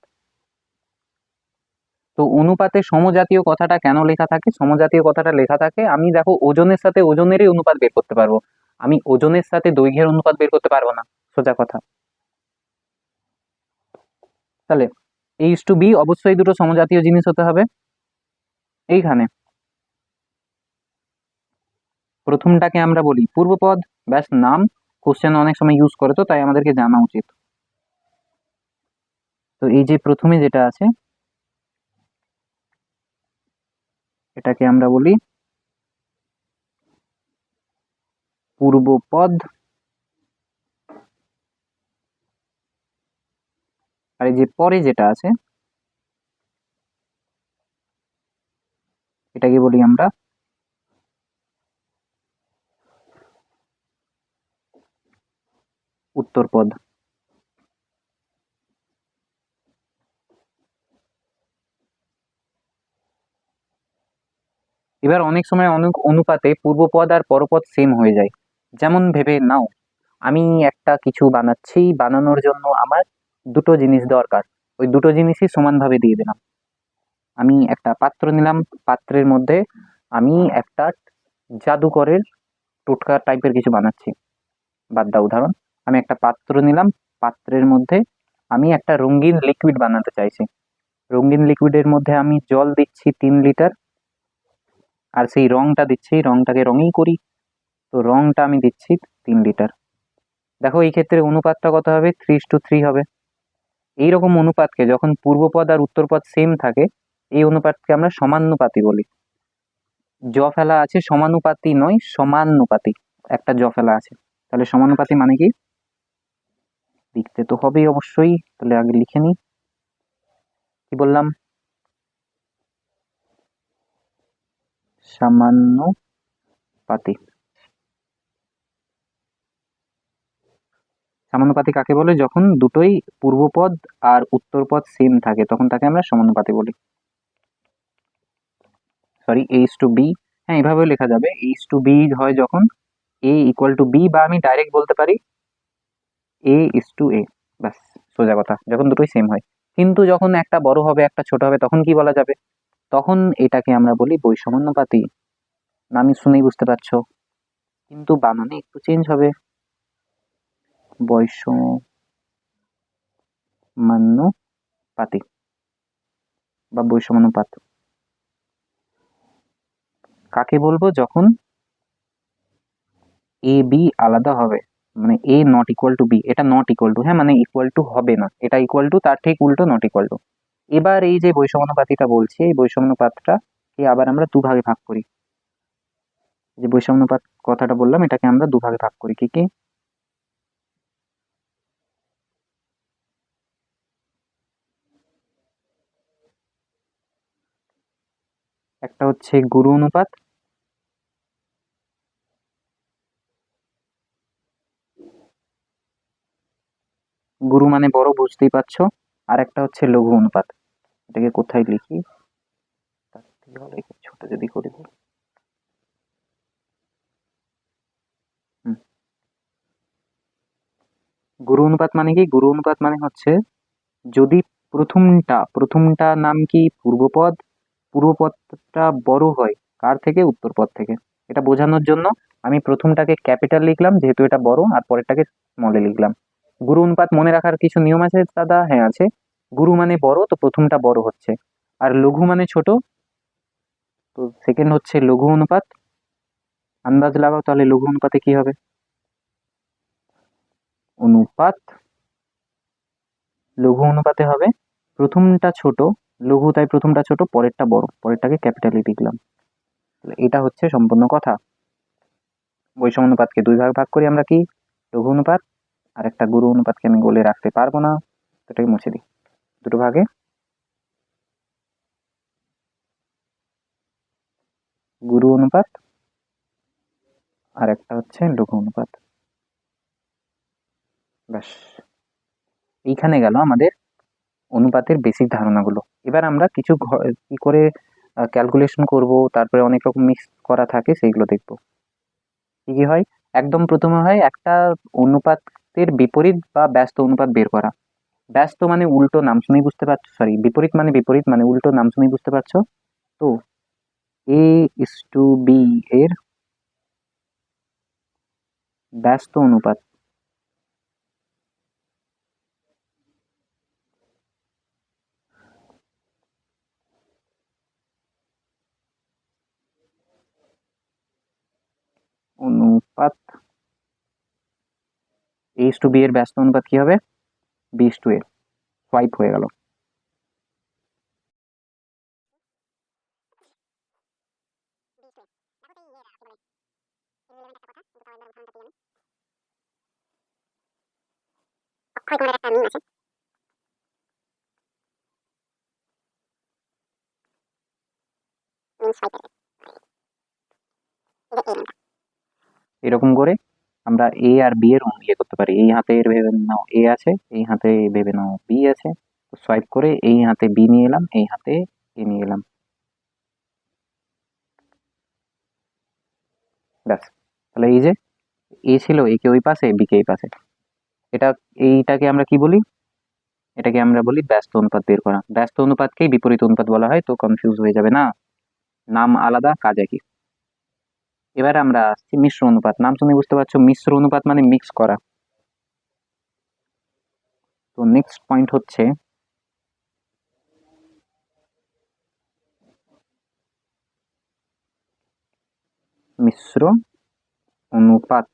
তো অনুপাতে সমজাতীয় কথাটা কেন লেখা থাকে? সমজাতীয় কথাটা লেখা থাকে, আমি দেখো ওজনের সাথে ওজনেরই অনুপাত বের করতে পারবো, আমি ওজনের সাথে দৈর্ঘ্যের অনুপাত বের করতে পারবো না, সোজা কথা। তাহলে a is to b অবশ্যই দুটো সমজাতীয় জিনিস হতে হবে। এইখানে প্রথমটাকে আমরা বলি পূর্বপদ, ব্যাস নাম, কোশ্চেন অনেক সময় ইউজ করে, তো তাই আমাদেরকে জানা উচিত। তো এই যে প্রথমে যেটা আছে এটাকে আমরা বলি পূর্বপদ, আর এই যে পরে যেটা আছে এটাকে বলি আমরা উত্তরপদ। এবার অনেক সময় অনেক অনুপাতে পূর্বপদ আর পরপদ সেম হয়ে যায়। যেমন ভেবে নাও আমি একটা কিছু বানাচ্ছি, বানানোর জন্য আমার দুটো জিনিস দরকার, ওই দুটো জিনিসই সমানভাবে দিয়ে দিলাম। আমি একটা পাত্র নিলাম, পাত্রের মধ্যে আমি একটা জাদুকরের টোটকা টাইপের কিছু বানাচ্ছি, বাদ দাও উদাহরণ। আমি একটা পাত্র নিলাম, পাত্রের মধ্যে আমি একটা রঙিন লিকুইড বানাতে চাইছি, রঙিন লিকুইডের মধ্যে আমি জল দিচ্ছি 3 লিটার, আর সেই রংটা দিচ্ছি, রংটাকে রঙই করি, তো রংটা আমি দিচ্ছি 3 লিটার। দেখো এই ক্ষেত্রে অনুপাতটা কত হবে? 3:3 হবে। এইরকম অনুপাতকে যখন পূর্বপদ আর উত্তরপদ সেম থাকে, এই অনুপাতকে আমরা সমানুপাতি বলি। জ ফেলা আছে, সমানুপাতি নয় সমানুপাতি, একটা জ ফেলা আছে। তাহলে সমানুপাতি মানে কি? লিখতে তো হবেই অবশ্যই, তাহলে আগে লিখে নি। কি বললাম? সামানুপাতি। সমানুপাতি কাকে বলে? যখন দুটোই পূর্বপদ আর উত্তরপদ সেম থাকে তখন তাকে আমরা সমানুপাতি বলি। সরি, a:b, হ্যাঁ এভাবেও লেখা যাবে। a:b হয় যখন a = b, বা আমি ডাইরেক্ট বলতে পারি a:a, ব্যাস, সোজা কথা, যখন দুটোই সেম হয়। কিন্তু যখন একটা বড় হবে একটা ছোট হবে তখন কি বলা যাবে? তখন এটাকে আমরা বলি বৈষম্যানুপাতি। নামই শুনেই বুঝতে পারছো, কিন্তু বানানে একটু চেঞ্জ হবে, বৈষম্যানুপাতি বা বৈষম্যানুপাত। কাকে বলবো? যখন এ বি আলাদা হবে, মানে a not equal to b, এটা নট ইকুয়াল টু, হ্যাঁ মানে ইকুয়াল টু হবে না, এটা ইকুয়াল টু, তার ঠিক উল্টো নট ইকুয়াল টু। এবার এই যে বৈষম্যানুপাতিটা বলছি, এই বৈষম্যানুপাতটাকে আবার আমরা দুভাগে ভাগ করি। যে বৈষম্যানুপাত কথাটা বললাম এটাকে আমরা দুভাগে ভাগ করি, কি কি? একটা হচ্ছে গুরু অনুপাত, গুরু মানে বড়, বুঝতেই পারছো। আর একটা হচ্ছে লঘু অনুপাত। এটাকে কোথায় লিখি, তার থেকে ভালো একটু ছোট যদি করে দিই। গুরু অনুপাত মানে কি? গুরু অনুপাত মানে হচ্ছে যদি প্রথমটা নাম কি পূর্বপদ, পূর্বপদটা বড় হয় কার থেকে? উত্তর পদ থেকে। এটা বোঝানোর জন্য আমি প্রথমটাকে ক্যাপিটাল লিখলাম যেহেতু এটা বড়, আর পরেরটাকে স্মলে লিখলাম। গুরু অনুপাত মনে রাখার কিছু নিয়ম আছে দাদা? হ্যাঁ আছে। গুরু মানে বড়, তো প্রথমটা বড় হচ্ছে। আর লঘু মানে ছোট, তো সেকেন্ড হচ্ছে লঘু অনুপাত। আন্দাজ লাগাও তাহলে লঘু অনুপাতে কি হবে? অনুপাত লঘু অনুপাতে হবে প্রথমটা ছোট, লঘু তাই প্রথমটা ছোট, পরেরটা বড়, পরেরটাকে ক্যাপিটালে লিখলাম। তাহলে এটা হচ্ছে সম্পূর্ণ কথা। বৈষম অনুপাতকে দুই ভাগ ভাগ করি আমরা, কি? লঘু অনুপাত, আর একটা গুরু অনুপাতকে আমি বলে রাখতে পারবো না, এটাকে মুছে দিই। দুটো ভাগে গুরু অনুপাত, আর একটা হচ্ছে লঘু অনুপাত। ব্যাস, এইখানে গেল আমাদের অনুপাতের বেসিক ধারণাগুলো। এবার আমরা কিছু কি করে ক্যালকুলেশন করব, তারপরে অনেক রকম মিক্স করা থাকে সেইগুলো দেখব। কি কি হয়? একদম প্রথমে হয় একটা অনুপাতের বিপরীত বা ব্যস্ত অনুপাত বের করা। ব্যস্ত মানে উল্টো, নাম শুনেই বুঝতে পারছো, সরি বিপরীত মানে উল্টো, নাম শুনেই বুঝতে পারছো। তো A/B এর ব্যস্ত অনুপাত, অনুপাত A/B এর ব্যস্ত অনুপাত কি হবে? B/A। সোয়াইপ হয়ে গেল। এরকম করে আমরা এ আর বি এর ইয়ে করতে পারি। এই হাতে এর ভেবে নাও এ আছে, এই হাতে ভেবে নাও বি আছে, তো সোয়াইপ করে এই হাতে বি নিয়ে এলাম, এই হাতে এ নিয়ে এলাম। ব্যাস, তাহলে এই যে এ ছিল, এ কে ওই পাশে, বি কে এই পাশে। এটা এইটাকে আমরা কি বলি? এটাকে আমরা বলি ব্যস্ত অনুপাত বের করা। ব্যস্ত অনুপাতকেই বিপরীত অনুপাত বলা হয়, তো কনফিউজ হয়ে যাবে না, নাম আলাদা কাজ একই। এবার আমরা আসছি মিশ্র অনুপাত। নাম শুনে বুঝতে পারছো, মিশ্র অনুপাত মানে মিক্স করা। তো নেক্সট পয়েন্ট হচ্ছে মিশ্র অনুপাত।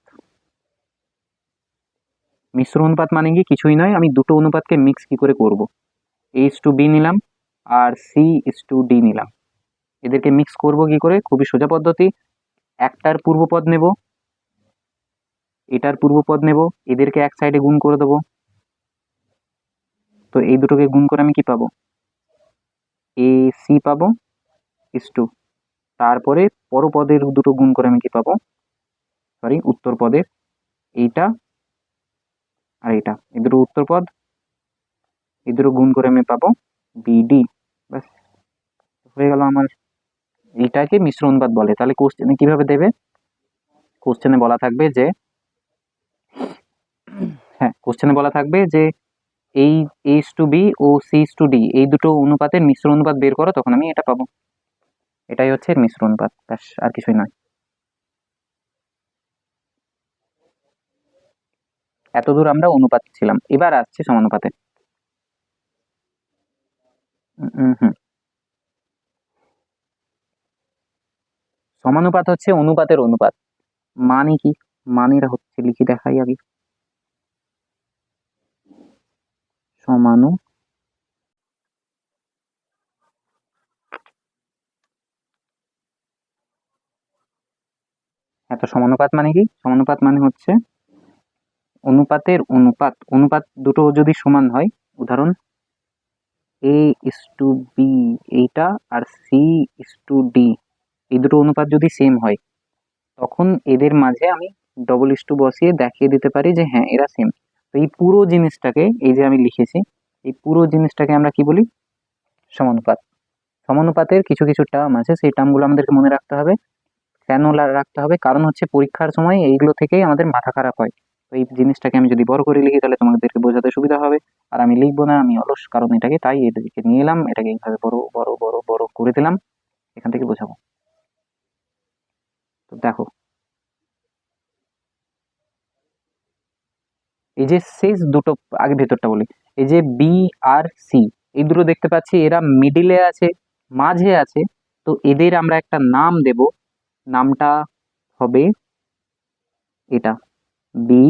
মিশ্র অনুপাত মানে কি? কিছুই নয়, আমি দুটো অনুপাতকে মিক্স কি করে করব। A/B নিলাম আর C/D নিলাম, এদেরকে মিক্স করব কি করে? খুবই সোজা পদ্ধতি। একটার পূর্বপদ নেব, এটার পূর্বপদ নেব, এদেরকে এক সাইডে গুণ করে দেবো। তো এই দুটোকে গুণ করে আমি কি পাবো? AC পাবো, ইস টু, তারপরে পরপদের দুটো গুণ করে আমি কি পাবো? সরি, উত্তর পদের এইটা আর এইটা, এই দুটো উত্তর পদ, এই দুটো গুণ করে আমি পাবো BD। ব্যাস, হয়ে গেল আমার। এইটাকে মিশ্র অনুপাত বলে। তাহলে কোশ্চেনে কিভাবে দেবে? কোশ্চেনে বলা থাকবে যে, হ্যাঁ কোশ্চেনে বলা থাকবে যে এই A/B ও C/D এই দুটো অনুপাতের মিশ্র অনুপাত বের করো, তখন আমি এটা পাবো। এটাই হচ্ছে মিশ্র অনুপাত, ব্যাস, আর কিছুই নয়। এতদূর আমরা অনুপাত ছিলাম, এবার আসছে সমানুপাতে। হুম, সমানুপাত হচ্ছে অনুপাতের অনুপাত। মানে কি? মানেটা হচ্ছে, লিখে দেখাই আগে। সমানু এত সমানুপাত মানে কি? সমানুপাত মানে হচ্ছে অনুপাতের অনুপাত। অনুপাত দুটো যদি সমান হয়, উদাহরণ এ ইস টু বি এইটা আর সি ইস টু ডি, এই দুটো অনুপাত যদি সেম হয় তখন এদের মাঝে আমি ডবল ইস টু বসিয়ে দেখিয়ে দিতে পারি যে হ্যাঁ এরা সেম। তো এই পুরো জিনিসটাকে, এই যে আমি লিখেছি, এই পুরো জিনিসটাকে আমরা কি বলি? সমানুপাত। সমানুপাতের কিছু কিছু টার্ম আছে, সেই টার্মগুলো আমাদেরকে মনে রাখতে হবে। কেন রাখতে হবে? কারণ হচ্ছে পরীক্ষার সময় এইগুলো থেকেই আমাদের মাথা খারাপ হয়। তো এই জিনিসটাকে আমি যদি বড় করে লিখি তাহলে তোমাদেরকে বোঝাতে সুবিধা হবে। আর আমি লিখবো না, আমি অলস কারণ এটাকে, তাই এটাকে নিয়ে এলাম, এটাকে এইভাবে বড় বড় বড় বড় করে দিলাম, এখান থেকে বোঝাবো। তো দেখো, এই যে শেষ দুটো, আগে ভেতরটা বলি, এই যে বি আর সি, এই দুটো দেখতে পাচ্ছি এরা মিডিলে আছে, মাঝে আছে। তো এদের আমরা একটা নাম দেব, নামটা হবে এটা, বি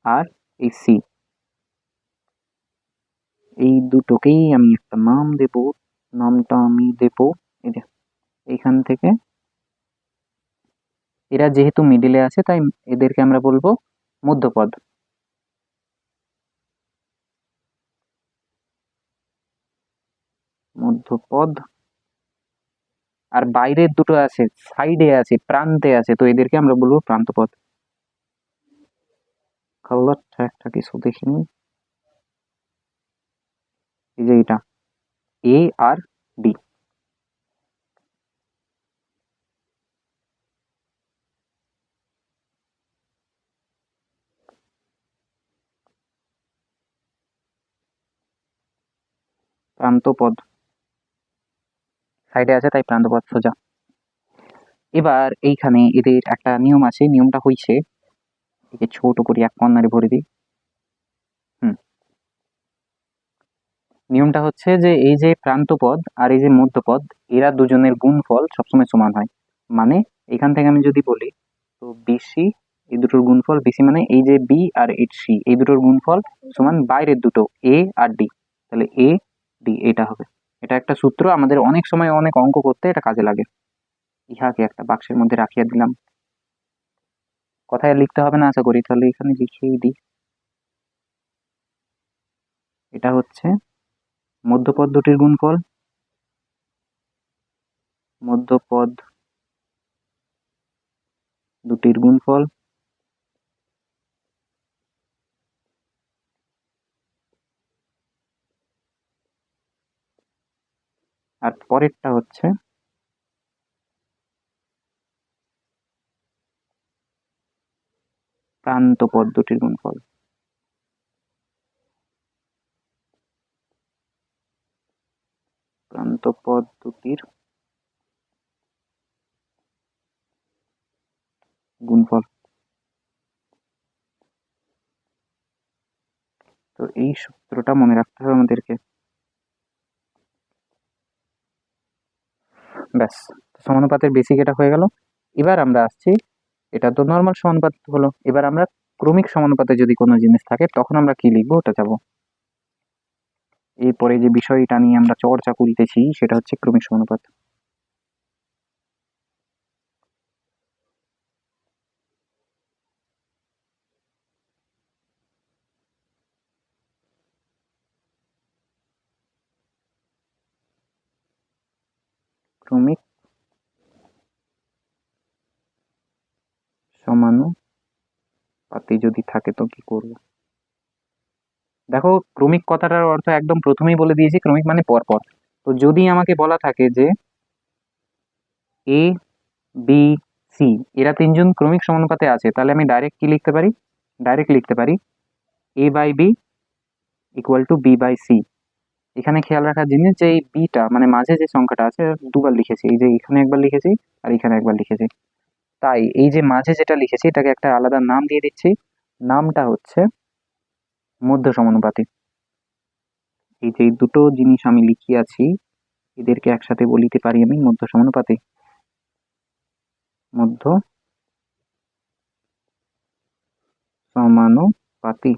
আর এই সি, এই দুটোকেই আমি একটা নাম দেব। নামটা আমি দেব এই যে এইখান থেকে, এরা যেহেতু মিডিলে আছে তাই এদেরকে আমরা বলবো মধ্যপদ। মধ্যপদ। আর বাইরের দুটো আছে, সাইডে আছে, প্রান্তে আছে, তো এদেরকে আমরা বলবো প্রান্তপদ। কালারটা একটা কিছু দেখিনি, এই যে এটা এ আর ডি, প্রান্তপদ। সাইডে আছে তাই প্রান্তপদ সোজা। এবার এইখানে এদের একটা নিয়ম আছে, নিয়মটা হইছে, একে ছোট করে এক কর্নারে ভরে দিই। নিয়মটা হচ্ছে যে এই যে প্রান্তপদ আর এই যে মধ্যপদ, এরা দুজনের গুণফল সবসময় সমান হয়। মানে এখান থেকে আমি যদি বলি, তো বিসি, এই দুটোর গুণফল বিসি মানে এই যে বি আর এইচ সি, এই দুটোর গুণফল সমান বাইরের দুটো এ আর ডি, তাহলে এ ডি এটা হবে। এটা একটা সূত্র, আমাদের অনেক সময় অনেক অঙ্ক করতে এটা কাজে লাগে। ইহাকে একটা বাক্সের মধ্যে রাখিয়া দিলাম, কথায় লিখতে হবে না আশা করি, তাহলে এখানে লিখেই দিই। এটা হচ্ছে মধ্যপদ দুটির গুণফল, মধ্যপদ দুটির গুণফল, আর পরেরটা হচ্ছে প্রান্ত পদ্ধতির গুণফল। প্রান্ত পদ্ধতির গুণফল। তো এই সূত্রটা মনে রাখতে হবে আমাদেরকে। ব্যাস, সমানুপাতের বেসিক এটা হয়ে গেল। এবার আমরা আসছি, এটা তো নর্মাল সমানুপাত হলো, এবার আমরা ক্রমিক সমানুপাতে যদি কোনো জিনিস থাকে তখন আমরা কি লিখবো ওটা যাব। এরপরে যে বিষয়টা নিয়ে আমরা চর্চা করিতেছি সেটা হচ্ছে ক্রমিক সমানুপাত। ক্রমিক সমানুপাতে যদি থাকে তো কি করব? দেখো, ক্রমিক কথাটার অর্থ একদম প্রথমেই বলে দিয়েছি, ক্রমিক মানে পরপর। তো যদি আমাকে বলা থাকে যে এ বি সি এরা তিনজন ক্রমিক সমানুপাতে আছে, তাহলে আমি ডাইরেক্ট কি লিখতে পারি? ডাইরেক্ট লিখতে পারি এ by B equal to B by C. এখানে খেয়াল রাখার জিনিস যে এই বিটা মানে মাঝে যে সংখ্যাটা আছে দুবার লিখেছি, এই যে এখানে একবার লিখেছি আর এখানে একবার লিখেছি, তাই এই যে মাঝে যেটা লিখেছি এটাকে একটা আলাদা নাম দিয়ে দিচ্ছি, নামটা হচ্ছে মধ্য সমানুপাতি। এই যে দুটো জিনিস আমি লিখিয়াছি এদেরকে একসাথে বলিতে পারি আমি মধ্য সমানুপাতি। মধ্য সমানুপাতি।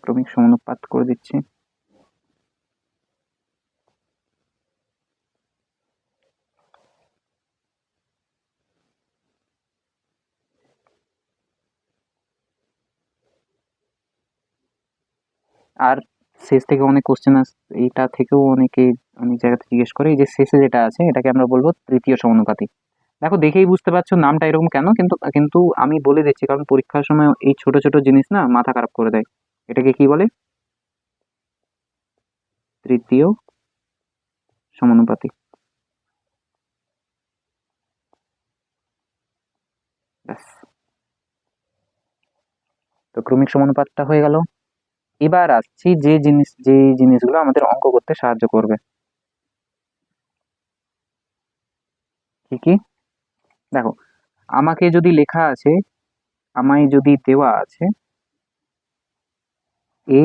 ক্রমিক সমানুপাত করে দিচ্ছি। আর শেষ থেকে অনেক কোশ্চেন এইটা থেকেও অনেক জায়গাতে জিজ্ঞেস করে। এই যে শেষে যেটা আছে এটাকে আমরা বলবো তৃতীয় সমানুপাতিক। দেখো দেখেই বুঝতে পারছো নামটা এরকম কেন, কিন্তু কিন্তু আমি বলে দিচ্ছি কারণ পরীক্ষার সময় এই ছোট ছোট জিনিস না মাথা খারাপ করে দেয়। এটাকে কি বলে? তৃতীয় সমানুপাতিক। ব্যাস, তো ক্রমিক সমানুপাতটা হয়ে গেল। এবার আসছি যে জিনিসগুলো আমাদের অঙ্ক করতে সাহায্য করবে। কি কি? দেখো, আমাকে যদি লেখা আছে, আমায় যদি দেওয়া আছে A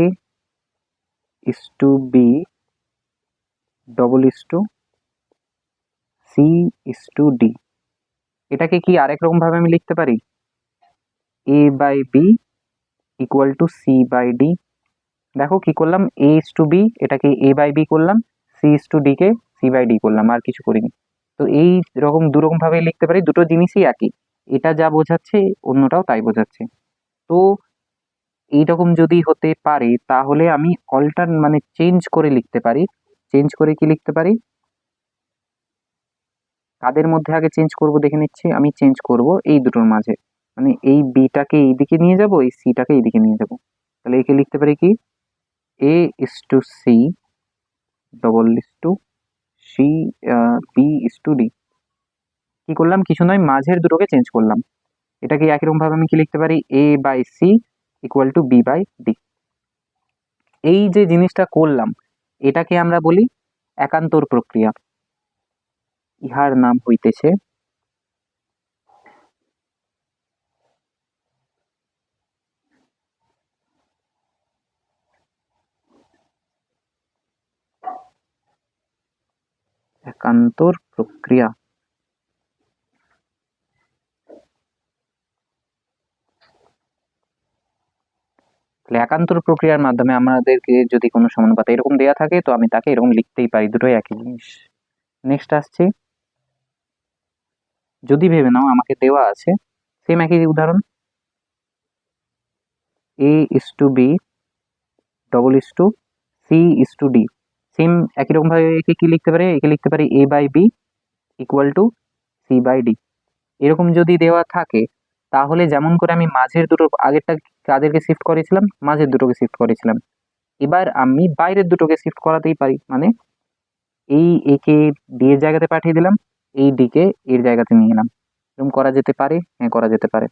is to B double is to C is to D, এটাকে কি আরেক রকম ভাবে আমি লিখতে পারি? এ by B equal to C by D. দেখো কি করলাম, এ ইস টু বি এটাকে এ বাই বি করলাম, সি ইস টু ডি কে সি বাই ডি করলাম, আর কিছু করিনি। তো এই রকম দুরকম ভাবে লিখতে পারি, দুটো জিনিসই একই, এটা যা বোঝাচ্ছে অন্যটাও তাই বোঝাচ্ছে। তো এইরকম যদি হতে পারে তাহলে আমি মানে চেঞ্জ করে লিখতে পারি। চেঞ্জ করে কি লিখতে পারি? কাদের মধ্যে আগে চেঞ্জ করব দেখে নিচ্ছি। আমি চেঞ্জ করব এই দুটোর মাঝে, মানে এই বিটাকে এইদিকে নিয়ে যাব, এই সিটাকে এইদিকে নিয়ে যাব। তাহলে একে লিখতে পারি কি, a is to c double is to c b is to d. কি করলাম? কিছু নয়, মাঝের দুটোকে চেঞ্জ করলাম। এটাকে একই রকম ভাবে আমি কি লিখতে পারি? এ by c equal to B by d. এই যে জিনিসটা করলাম এটাকে আমরা বলি একান্তর প্রক্রিয়া। ইহার নাম হইতেছে একান্তর প্রক্রিয়া। তাহলে একান্তর প্রক্রিয়ার মাধ্যমে আমাদেরকে যদি কোনো সমানুপাত এরকম দেয়া থাকে তো আমি তাকে এরকম লিখতেই পারি, দুটোই একই জিনিস। নেক্সট আসছে, যদি ভেবে নাও আমাকে দেওয়া আছে সেম একই উদাহরণ, a is to B double is to C is to d. Same একই রকম ভাবে একে কি লিখতে পারি? একে লিখতে পারি এ by B equal to C by d. এরকম যদি দেওয়া থাকে তাহলে যেমন করে আমি মাঝের দুটো আগেরটা কাদেরকে শিফট করেছিলাম? মাঝের দুটোকে শিফট করেছিলাম। এবার আমি বাইরের দুটোকে শিফট করাতেই পারি, মানে এই একে ডি এর জায়গাতে পাঠিয়ে দিলাম, এই ডি কে এর জায়গাতে নিয়ে এলাম। এরকম করা যেতে পারে? হ্যাঁ, করা যেতে পারে।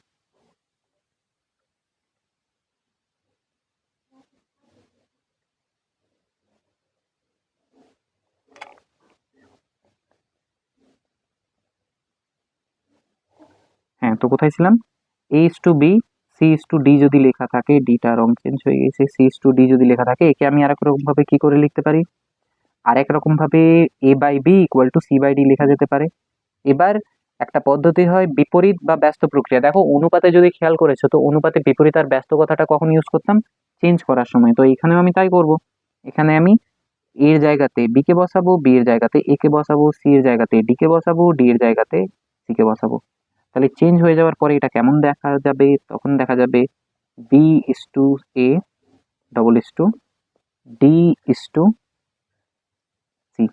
হ্যাঁ, তো কোথায় ছিলাম? A is to b c is to d যদি লেখা থাকে, ডিটা রং চেঞ্জ হয়ে গেছে, সি ইস টু ডি যদি লেখা থাকে, একে আমি আরেক রকম ভাবে কি করে লিখতে পারি? আরেক রকম ভাবে a by B equal to C by d লেখা যেতে পারে। এবার একটা পদ্ধতি হয় বিপরীত বা ব্যস্ত প্রক্রিয়া। দেখো অনুপাতে যদি খেয়াল করেছো তো অনুপাতে বিপরীত আর ব্যস্ত কথাটা কখন ইউজ করতাম? চেঞ্জ করার সময়। তো এখানেও আমি তাই করব। এখানে আমি এর জায়গাতে বি কে বসাবো, বি এর জায়গাতে এ কে বসাবো, সি এর জায়গাতে ডি কে বসাবো, ডি এর জায়গাতে সি কে বসাবো। তাহলে চেঞ্জ হয়ে যাওয়ার পরে এটা কেমন দেখা যাবে? তখন দেখা যাবে b is to a double is to d is to c.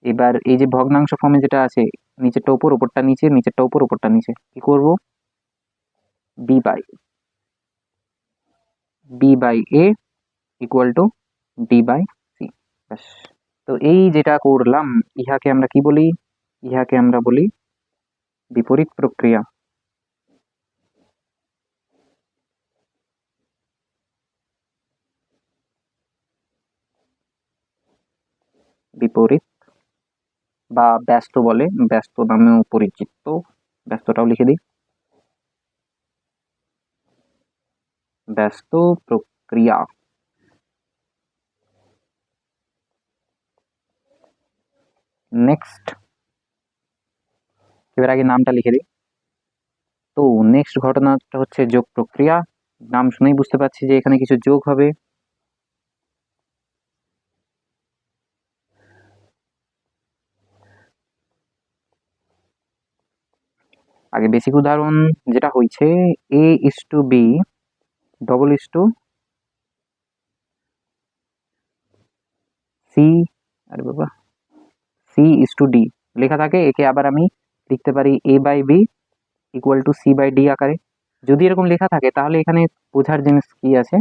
এবার এই যে ভগ্নাংশ ফর্মে যেটা আছে, নিচেরটা উপর, উপরটা নিচে, নিচেরটা উপর, উপরটা নিচে, কি করব? B by a equal to d by c. ব্যাস। তো এই যেটা করলাম ইহাকে আমরা কি বলি? ইহাকে আমরা বলি বিপরীত প্রক্রিয়া। বিপরীত বা ব্যস্ত বলে, ব্যস্ত নামেও পরিচিত। ব্যস্তটাও লিখে দিই, ব্যস্ত প্রক্রিয়া। নেক্সট, এবার আগে নামটা লিখে দিই। তো নেক্সট ঘটনাটা হচ্ছে যোগ প্রক্রিয়া। নাম শুনেই বুঝতে পারছি যে এখানে কিছু যোগ হবে। আগে বেসিক উদাহরণ যেটা হয়েছে, a is to B double is to c, আরে বাবা, সি ইস টু ডি লেখা থাকে, একে আবার আমি লিখতে পারি এ by B equal to C by d আকারে। যদি এরকম লেখা থাকে তাহলে এখানে বোঝার জিনিস কি আছে,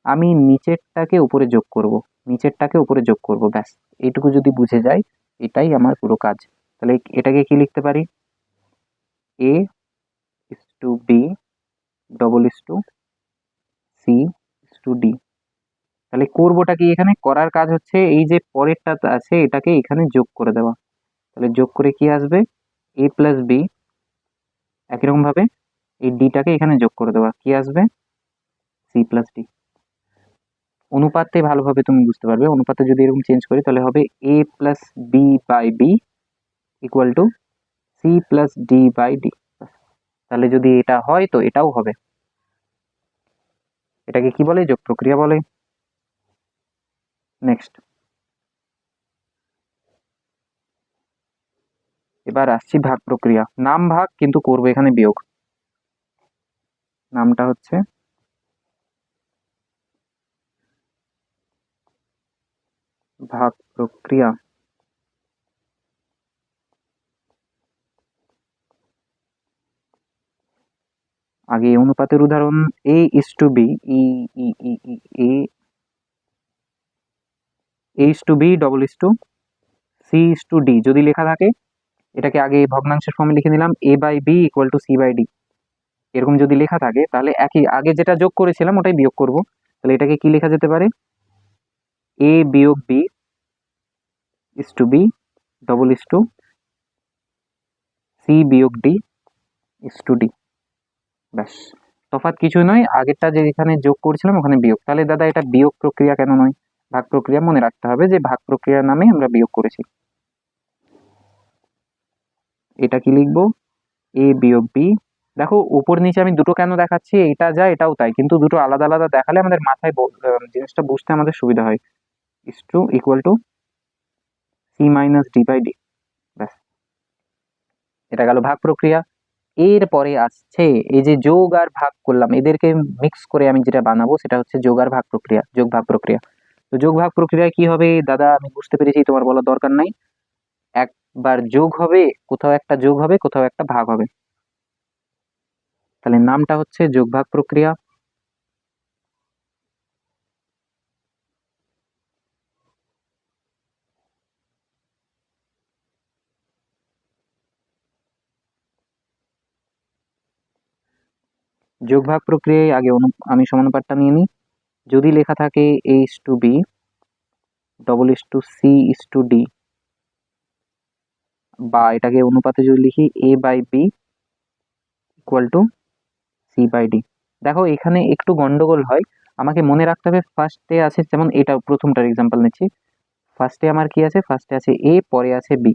আমি নিচেরটাকে উপরে যোগ করব, নিচেরটাকে উপরে যোগ করব, ব্যাস এইটুকু যদি বুঝে যাই এটাই আমার পুরো কাজ। তাহলে এটাকে কি লিখতে পারি, a is to B double is to C is to d. তাহলে করবোটা কি, এখানে করার কাজ হচ্ছে এই যে পরেরটা আছে এটাকে এখানে যোগ করে দেওয়া। তাহলে যোগ করে কি আসবে, এ প্লাস বি, একই রকম ভাবে এই ডিটাকে এখানে যোগ করে দেওয়া, কি আসবে, সি প্লাস ডি। অনুপাতে ভালোভাবে তুমি বুঝতে পারবে, অনুপাতে যদি এরকম চেঞ্জ করি তাহলে হবে a plus b by B equal to c plus d by d. তাহলে যদি এটা হয় তো এটাও হবে। এটাকে কি বলে, যোগ প্রক্রিয়া বলে। নেক্সট, এবার আসছি ভাগ প্রক্রিয়া। নাম ভাগ, কিন্তু করবো এখানে বিয়োগ। নামটা হচ্ছে ভাগ প্রক্রিয়া। আগে অনুপাতের উদাহরণ, a is to b, a is to B double is to C is to d যদি লেখা থাকে, এটাকে আগে ভগ্নাংশের ফর্মে লিখে নিলাম, a by B equal to C by d. এরকম যদি লেখা থাকে তাহলে একই, আগে যেটা যোগ করেছিলাম ওটাই বিয়োগ করব। তাহলে এটাকে কি লেখা যেতে পারে, এ বিয়োগ b is to B double is to c বিয়োগ ডি ইস টু ডি। ব্যাস, তফাৎ কিছুই নয়, আগেরটা যে এখানে যোগ করেছিলাম ওখানে বিয়োগ। তাহলে দাদা এটা বিয়োগ প্রক্রিয়া কেন নয়, ভাগ প্রক্রিয়া। মনে রাখতে হবে যে ভাগ প্রক্রিয়া নামে আমরা বিয়োগ করেছি। এটা কি লিখবো, এ বিয়োগ বি। দেখো উপর নিচে আমি দুটো কেন দেখাচ্ছি, এটা যা এটাও তাই, কিন্তু দুটো আলাদা আলাদা দেখালে আমাদের মাথায় জিনিসটা বুঝতে আমাদের সুবিধা হয়। Is to equal to c minus d by d. ব্যাস, এটা গেল ভাগ প্রক্রিয়া। এরপরে আসছে এই যে যোগ আর ভাগ করলাম, এদেরকে মিক্স করে আমি যেটা বানাবো সেটা হচ্ছে যোগ আর ভাগ প্রক্রিয়া, যোগ ভাগ প্রক্রিয়া। তো যোগ ভাগ প্রক্রিয়ায় কি হবে দাদা, আমি বুঝতে পেরেছি, তোমার বলার দরকার নাই। একবার যোগ হবে, কোথাও একটা যোগ হবে, কোথাও একটা ভাগ হবে। তাহলে নামটা হচ্ছে যোগ ভাগ প্রক্রিয়া। যোগ ভাগ প্রক্রিয়ায় আগে আমি সমানুপাতটা নিয়ে নিই। যদি লেখা থাকে a is to B double is to C is to d, বা এটাকে অনুপাতে যদি লিখি a by B equal to C by D. দেখো এখানে একটু গন্ডগোল হয়, আমাকে মনে রাখতে হবে ফার্স্টে আছে, যেমন এটা প্রথমটার এক্সাম্পল নিচ্ছি, ফার্স্টে আমার কি আছে, ফার্স্টে আছে এ, পরে আছে বি,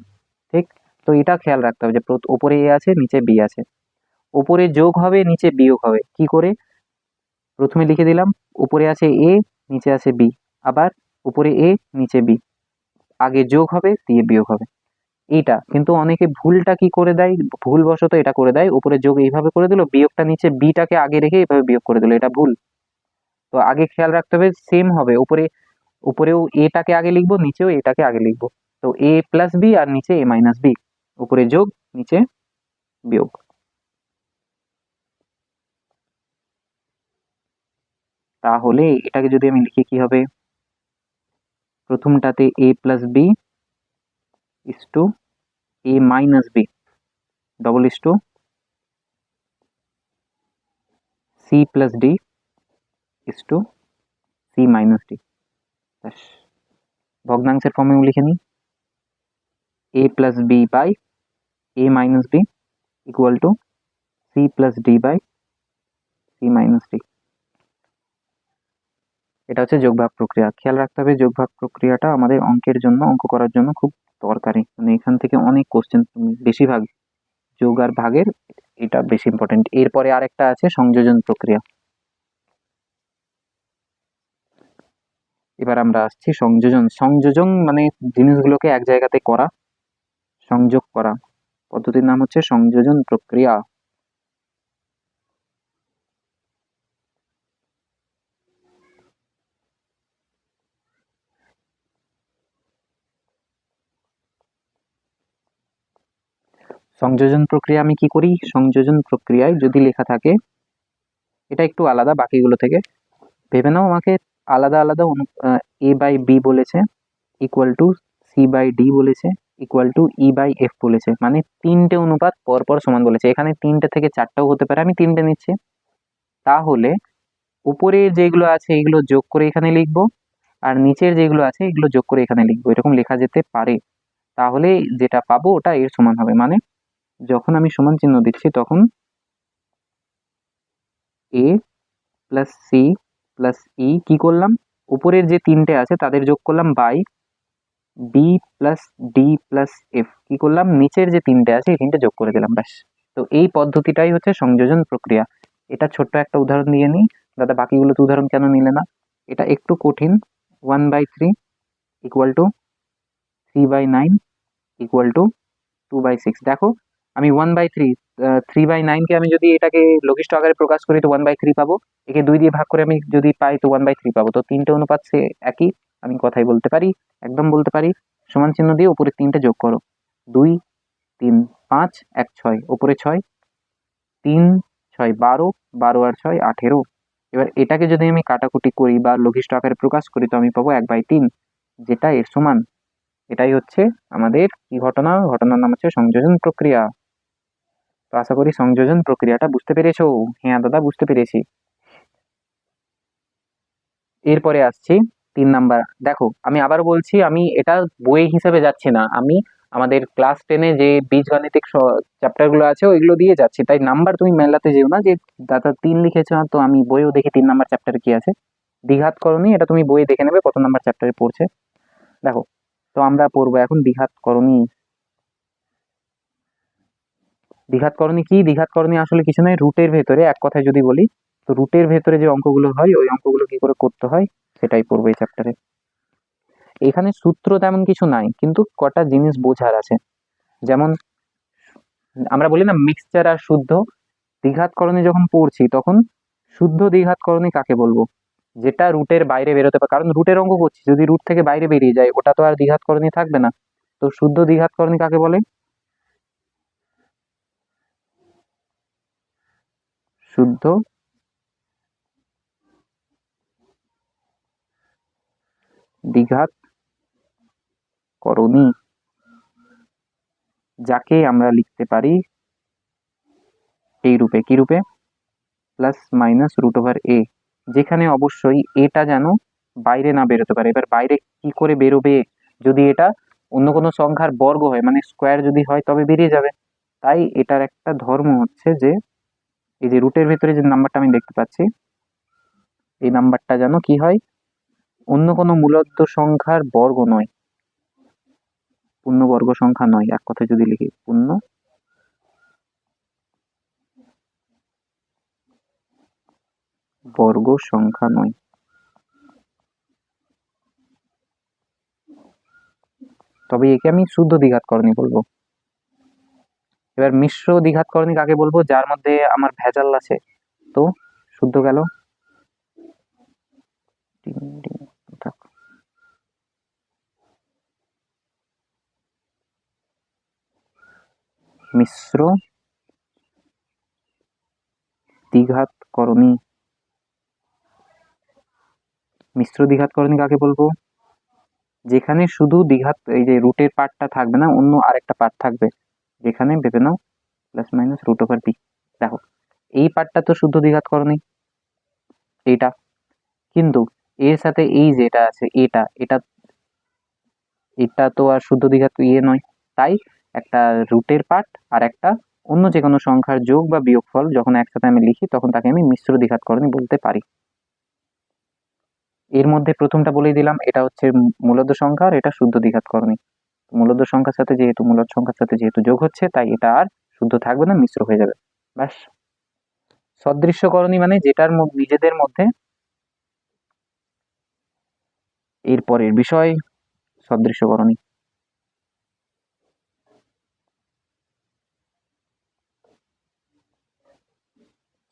ঠিক। তো এটা খেয়াল রাখতে হবে যে ওপরে এ আছে, নিচে বি আছে। ওপরে যোগ হবে, নিচে বিয়োগ হবে, কি করে, প্রথমে লিখে দিলাম উপরে আছে এ, নিচে আছে বি, আবার উপরে এ, নিচে বি, আগে যোগ হবে দিয়ে বিয়োগ হবে। এইটা কিন্তু অনেকে ভুলটা কি করে দেয়, ভুলবশত এটা করে দেয়, উপরে যোগ এইভাবে করে দিল, বিয়োগটা নিচে বিটাকে আগে রেখে এইভাবে বিয়োগ করে দিল, এটা ভুল। তো আগে খেয়াল রাখতে হবে সেম হবে, উপরে উপরেও এটাকে আগে লিখবো, নিচেও এটাকে আগে লিখবো। তো এ প্লাস বি আর নিচে এ মাইনাস বি, উপরে যোগ নিচে বিয়োগ। তাহলে এটাকে যদি আমি লিখি কি হবে, প্রথমটাতে a plus b is to a minus b double is to c plus d is to c minus d. ভগ্নাংশের ফর্মেও লিখে নিই, a plus b by a minus b equal to c plus d by c minus d. এটা হচ্ছে যোগভাগ প্রক্রিয়া। খেয়াল রাখতে হবে যোগভাগ প্রক্রিয়াটা আমাদের অঙ্কের জন্য, অঙ্ক করার জন্য খুব দরকারি, মানে এখান থেকে অনেক কোশ্চেন, বেশিরভাগ যোগ আর ভাগের এটা বেশি ইম্পর্টেন্ট। এরপরে আরেকটা আছে সংযোজন প্রক্রিয়া। এবার আমরা আসছি সংযোজন। সংযোজন মানে জিনিসগুলোকে এক জায়গাতে করা, সংযোগ করা, পদ্ধতির নাম হচ্ছে সংযোজন প্রক্রিয়া। সংযোজন প্রক্রিয়া আমি কি করি, সংযোজন প্রক্রিয়ায় যদি লেখা থাকে, এটা একটু আলাদা বাকিগুলো থেকে, ভেবে নাও আমাকে আলাদা আলাদা a বাই b বলেছে equal to c by d বলেছে equal to e by f বলেছে, মানে 3টে অনুপাত পরপর সমান বলেছে। এখানে 3টে থেকে 4টাও হতে পারে, আমি 3টে নিচ্ছি। তাহলে উপরে যেগুলো আছে এগুলো যোগ করে এখানে লিখবো, আর নিচের যেগুলো আছে এগুলো যোগ করে এখানে লিখবো, এরকম লেখা যেতে পারে। তাহলে যেটা পাবো ওটা এর সমান হবে, মানে যখন আমি সমান চিহ্ন দিচ্ছি তখন a plus c plus e কি করলাম, উপরের যে 3টে আছে তাদের যোগ করলাম by b plus d plus f, কি করলাম, নিচের যে 3টে আছে এই 3টে যোগ করে দিলাম, ব্যাস। তো এই পদ্ধতিটাই হচ্ছে সংযোজন প্রক্রিয়া। এটা ছোট্ট একটা উদাহরণ দিয়ে নিই, দাদা বাকিগুলো তো উদাহরণ কেন নিলে না, এটা একটু কঠিন। 1/3 ইকুয়াল টু 3/9 ইকুয়াল টু 2/6। দেখো আমি 1/3, 3/9কে আমি যদি এটাকে লঘিষ্ঠ আকারে প্রকাশ করি তো 1/3 পাবো, একে 2 দিয়ে ভাগ করে আমি যদি পাই তো 1/3 পাবো। তো 3টে অনুপাত সে একই, আমি কথাই বলতে পারি, একদম বলতে পারি, সমান চিহ্ন দিয়ে উপরে 3টে যোগ করো, 2 3 5 1 6, উপরে 6, 3 6 12, 12 আর 6 18। এবার এটাকে যদি আমি কাটাকুটি করি বা লঘিষ্ঠ আকারে প্রকাশ করি তো আমি পাবো 1/3, যেটা এর সমান। এটাই হচ্ছে আমাদের কি ঘটনা, ঘটনার নাম হচ্ছে সংযোজন প্রক্রিয়া। তো আশা করি সংযোজন প্রক্রিয়াটা বুঝতে পেরেছো। হ্যাঁ দাদা বুঝতে পেরেছি। এরপরে আসছি 3 নাম্বার। দেখো আমি আবার বলছি, আমি এটা বই হিসেবে যাচ্ছি না, আমি আমাদের ক্লাস 10-এ যে বীজগাণিতিক চ্যাপ্টারগুলো আছে ওইগুলো দিয়ে যাচ্ছি, তাই নাম্বার তুমি মেলাতে যেও না যে দাদা 3 লিখেছো না, তো আমি বইও দেখি 3 নাম্বার চ্যাপ্টারে কি আছে। দ্বিঘাত করণী এটা তুমি বইয়ে দেখে নেবে কত নাম্বার চ্যাপ্টারে পড়ছে। দেখো, তো আমরা পড়বো এখন দ্বিঘাত করণী। দ্বিঘাত করণী কি, দ্বিঘাত করণী আসলে কিছু নয়, রুটের ভেতরে, এক কথায় যদি বলি তো রুটের ভেতরে যে অঙ্কগুলো হয় ওই অঙ্কগুলো কি করে করতে হয় সেটাই পড়বো এই চ্যাপ্টারে। এখানে সূত্র তেমন কিছু নাই, কিন্তু কটা জিনিস বোঝার আছে। যেমন আমরা বলি না মিক্সচার আর শুদ্ধ, দ্বিঘাত করণী যখন পড়ছি তখন শুদ্ধ দ্বিঘাত করণী কাকে বলবো, যেটা রুটের বাইরে বেরোতে পারে, কারণ রুটের অঙ্ক করছি, যদি রুট থেকে বাইরে বেরিয়ে যায় ওটা তো আর দ্বিঘাত করণী থাকবে না। তো শুদ্ধ দ্বিঘাত করণী কাকে বলে, শুদ্ধ দ্বিঘাত করণী, যাকে আমরা লিখতে পারি এই রূপে, কি রূপে, plus minus root over a, যেখানে অবশ্যই এটা যেন বাইরে না বেরোতে পারে। এবার বাইরে কি করে বেরোবে, যদি এটা অন্য কোনো সংখ্যার বর্গ হয় মানে স্কোয়ার যদি হয় তবে বেরিয়ে যাবে। তাই এটার একটা ধর্ম হচ্ছে যে এই যে রুটের ভেতরে যে নাম্বারটা আমি দেখতে পাচ্ছি এই নাম্বারটা যেন কি হয়, অন্য কোনো মূলদ সংখ্যার বর্গ নয়, পূর্ণবর্গ সংখ্যা নয়, এক কথায় যদি লিখি পূর্ণ বর্গ সংখ্যা নয়। তবে একে আমি শুদ্ধ দ্বিঘাত করণী বলবো। এবার মিশ্র দ্বিঘাত করণী কাকে বলবো, যার মধ্যে আমার ভেজাল আছে। তো শুদ্ধ গেল, মিশ্র দ্বিঘাত করণী। মিশ্র দ্বিঘাত করণী কাকে বলবো, যেখানে শুধু দ্বিঘাত এই যে রুটের পার্টটা থাকবে না, অন্য আরেকটা পার্ট থাকবে, যেখানে ভেবে নাও plus minus root over b. দেখো এই পার্টটা তো শুদ্ধ দ্বিঘাত করণী, এইটা, কিন্তু এর সাথে এই যেটা আছে এটা এটা এটা তো আর শুদ্ধ দ্বিঘাত নয়। তাই একটা রুটের পার্ট আর একটা অন্য যে কোনো সংখ্যার যোগ বা বিয়োগফল যখন একসাথে আমি লিখি তখন তাকে আমি মিশ্র দ্বিঘাত করণী বলতে পারি। এর মধ্যে প্রথমটা বলেই দিলাম, এটা হচ্ছে মূলদ সংখ্যা আর এটা শুদ্ধ দ্বিঘাত করণী। মূলদ সংখ্যার সাথে যেহেতু মূলদ সংখ্যার সাথে যেহেতু যোগ হচ্ছে তাই এটা আর শুদ্ধ থাকবে না, মিশ্র হয়ে যাবে, ব্যাস। সদৃশ্যকরণী মানে যেটার নিজেদের মধ্যে, এরপরের বিষয় সদৃশ্যকরণী।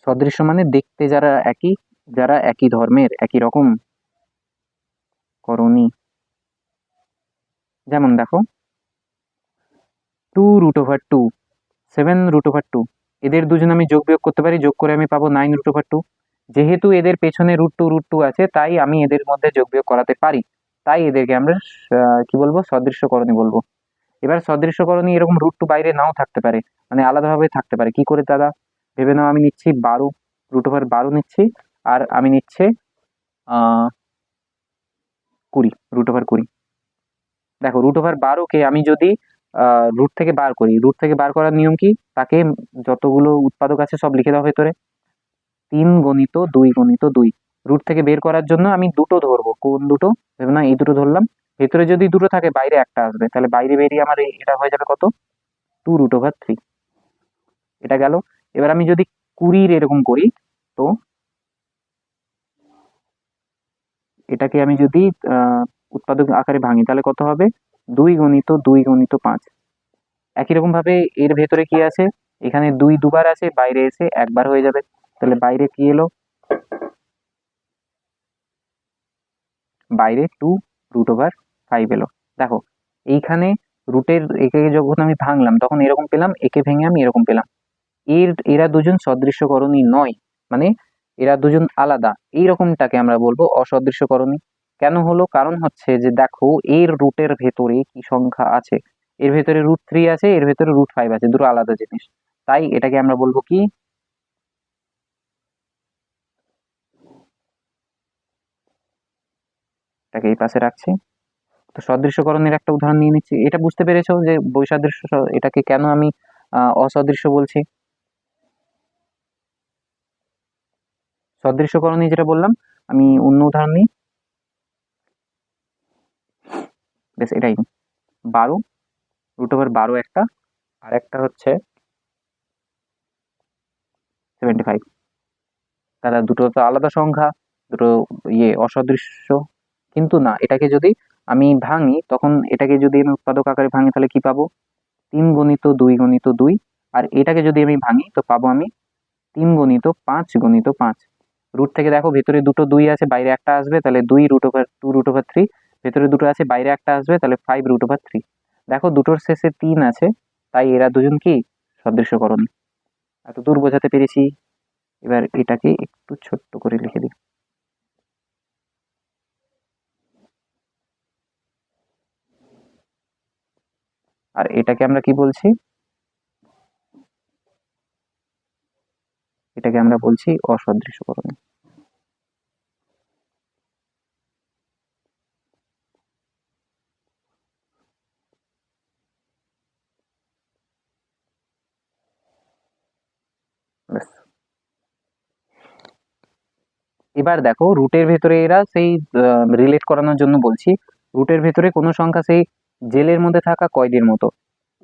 সদৃশ্য মানে দেখতে যারা একই ধর্মের, একই রকম করণী। যেমন দেখো 2 √2, 7√2। এদের দুজন আমি যোগ বিয়োগ করতে পারি, যোগ করে আমি পাবো 9√2। যেহেতু এদের পেছনে √2 আছে, তাই আমি এদের মধ্যে যোগ বিয়োগ করাতে পারি, তাই এদেরকে আমরা কি বলবো, সদৃশ্যকরণী বলবো। এবার সদৃশ্যকরণী এরকম √2 বাইরে নাও থাকতে পারে, মানে আলাদাভাবে থাকতে পারে। কি করে দাদা? ভেবে নাও, আমি নিচ্ছি 12, √12 নিচ্ছি, আর আমি নিচ্ছে 20, √20। দেখো √12কে আমি যদি রুট থেকে বার করি, রুট থেকে বার করার নিয়ম কি? তাকে যতগুলো উৎপাদক আছে সব লিখে দাও ভেতরে, 3 × 2 × 2। রুট থেকে বের করার জন্য আমি দুটো ধরবো। কোন দুটো? ভেবে না, এই দুটো ধরলাম। ভেতরে যদি দুটো থাকে, বাইরে একটা আসবে, তাহলে বাইরে বেরিয়ে আমার এটা হয়ে যাবে কত? 2√3। এটা গেল। এবার আমি যদি 20 এরকম করি, তো এটাকে আমি যদি উৎপাদক আকারে ভাঙি, তাহলে কত হবে? 2 × 2 × 5। একই রকম ভাবে এর ভেতরে কি আছে? এখানে 2 দুবার আছে, বাইরে এসে একবার হয়ে যাবে। তাহলে বাইরে কি এলো? বাইরে 2√5 এলো। দেখো এইখানে রুটের একে যখন আমি ভাঙলাম, তখন এরকম পেলাম, একে ভেঙে আমি এরকম পেলাম। এরা দুজন সদৃশ্যকরণী নয়, মানে এরা দুজন আলাদা। এইরকমটাকে আমরা বলবো অসদৃশ্যকরণী। কেন হলো? কারণ হচ্ছে যে দেখো, এর রুটের ভেতরে কি সংখ্যা আছে? এর ভেতরে √3 আছে, এর ভেতরে √5 আছে, দুটো আলাদা জিনিস। তাই এটাকে আমরা বলবো কি? এটাকে এই পাশে রাখছি। তো সদৃশ্যকরণের একটা উদাহরণ নিয়ে নিচ্ছি। এটা বুঝতে পেরেছো যে বৈসাদৃশ্য, এটাকে কেন আমি অসদৃশ্য বলছি? সদৃশ্যকরণী যেটা বললাম, আমি অন্য উদাহরণ নিই। বেশ, এটাই 12, √12 একটা, আর একটা হচ্ছে 75। তারা দুটো তো আলাদা সংখ্যা, দুটো অসদৃশ্য। কিন্তু না, এটাকে যদি আমি ভাঙি, তখন এটাকে যদি আমি উৎপাদক আকারে ভাঙি, তাহলে কি পাবো? 3 × 2 × 2। আর এটাকে যদি আমি ভাঙি, তো পাবো আমি 3 × 5 × 5। রুট থেকে দেখো, ভেতরে দুটো 2 আছে, বাইরে একটা আসবে, তাহলে 2√2√3। ভেতরে দুটো আছে, বাইরে একটা আসবে, তাহলে 5√3। দেখো দুটোর শেষে 3 আছে, তাই এরা দুজন কি? সদৃশ্যকরণ। এত দূর বোঝাতে পেরেছি। এবার এটাকে একটু ছোট্ট করে লিখে দিই। আর এটাকে আমরা কি বলছি? এটাকে আমরা বলছি অসদৃশ্যকরণ। ব্যাস। এবার দেখো, রুটের ভেতরে এরা সেই রিলেট করানোর জন্য বলছি, রুটের ভেতরে কোনো সংখ্যা সেই জেলের মধ্যে থাকা কয়েদির মতো,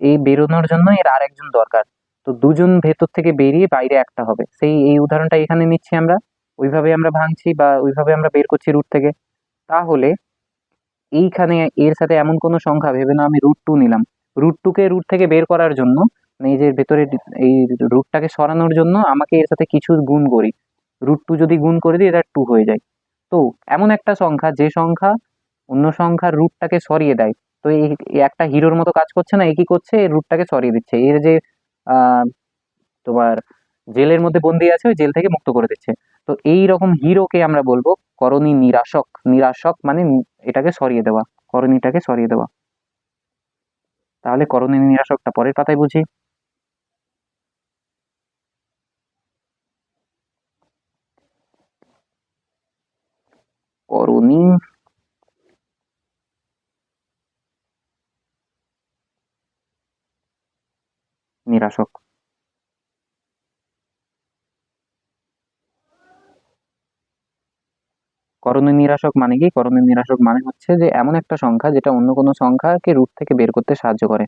এই বেরোনোর জন্য এর আরেকজন দরকার। তো দুজন ভেতর থেকে বেরিয়ে বাইরে একটা হবে। সেই এই উদাহরণটা এখানে নিচ্ছি আমরা, ওইভাবে আমরা ভাঙছি বা ওইভাবে আমরা বের করছি রুট থেকে। তাহলে এইখানে এর সাথে এমন কোনো সংখ্যা, ভেবে না আমি √2 নিলাম, √2কে রুট থেকে বের করার জন্য, মানে এই যে ভেতরে এই রুটটাকে সরানোর জন্য আমাকে এর সাথে কিছু গুণ করি। √2 যদি গুণ করে দিই, এটা 2 হয়ে যায়। তো এমন একটা সংখ্যা, যে সংখ্যা অন্য সংখ্যার রুটটাকে সরিয়ে দেয়। তো এই একটা হিরোর মতো কাজ করছে না, একই করছে, রুটটাকে সরিয়ে দিচ্ছে। এর যে আহ তোমার জেলের মধ্যে বন্দি আছে, ওই জেল থেকে মুক্ত করে দিচ্ছে। তো এই রকম হিরোকে আমরা বলবো করণী নিরাসক। নিরাসক মানে এটাকে সরিয়ে দেওয়া, করণীটাকে সরিয়ে দেওয়া। তাহলে করণী নিরাসকটা পরের পাতায় বুঝি। করণী নিরাসক। করণী নিরাসক মানে কি? করণী নিরাসক মানে হচ্ছে যে এমন একটা সংখ্যা যেটা অন্য কোনো সংখ্যাকে রুট থেকে বের করতে সাহায্য করে।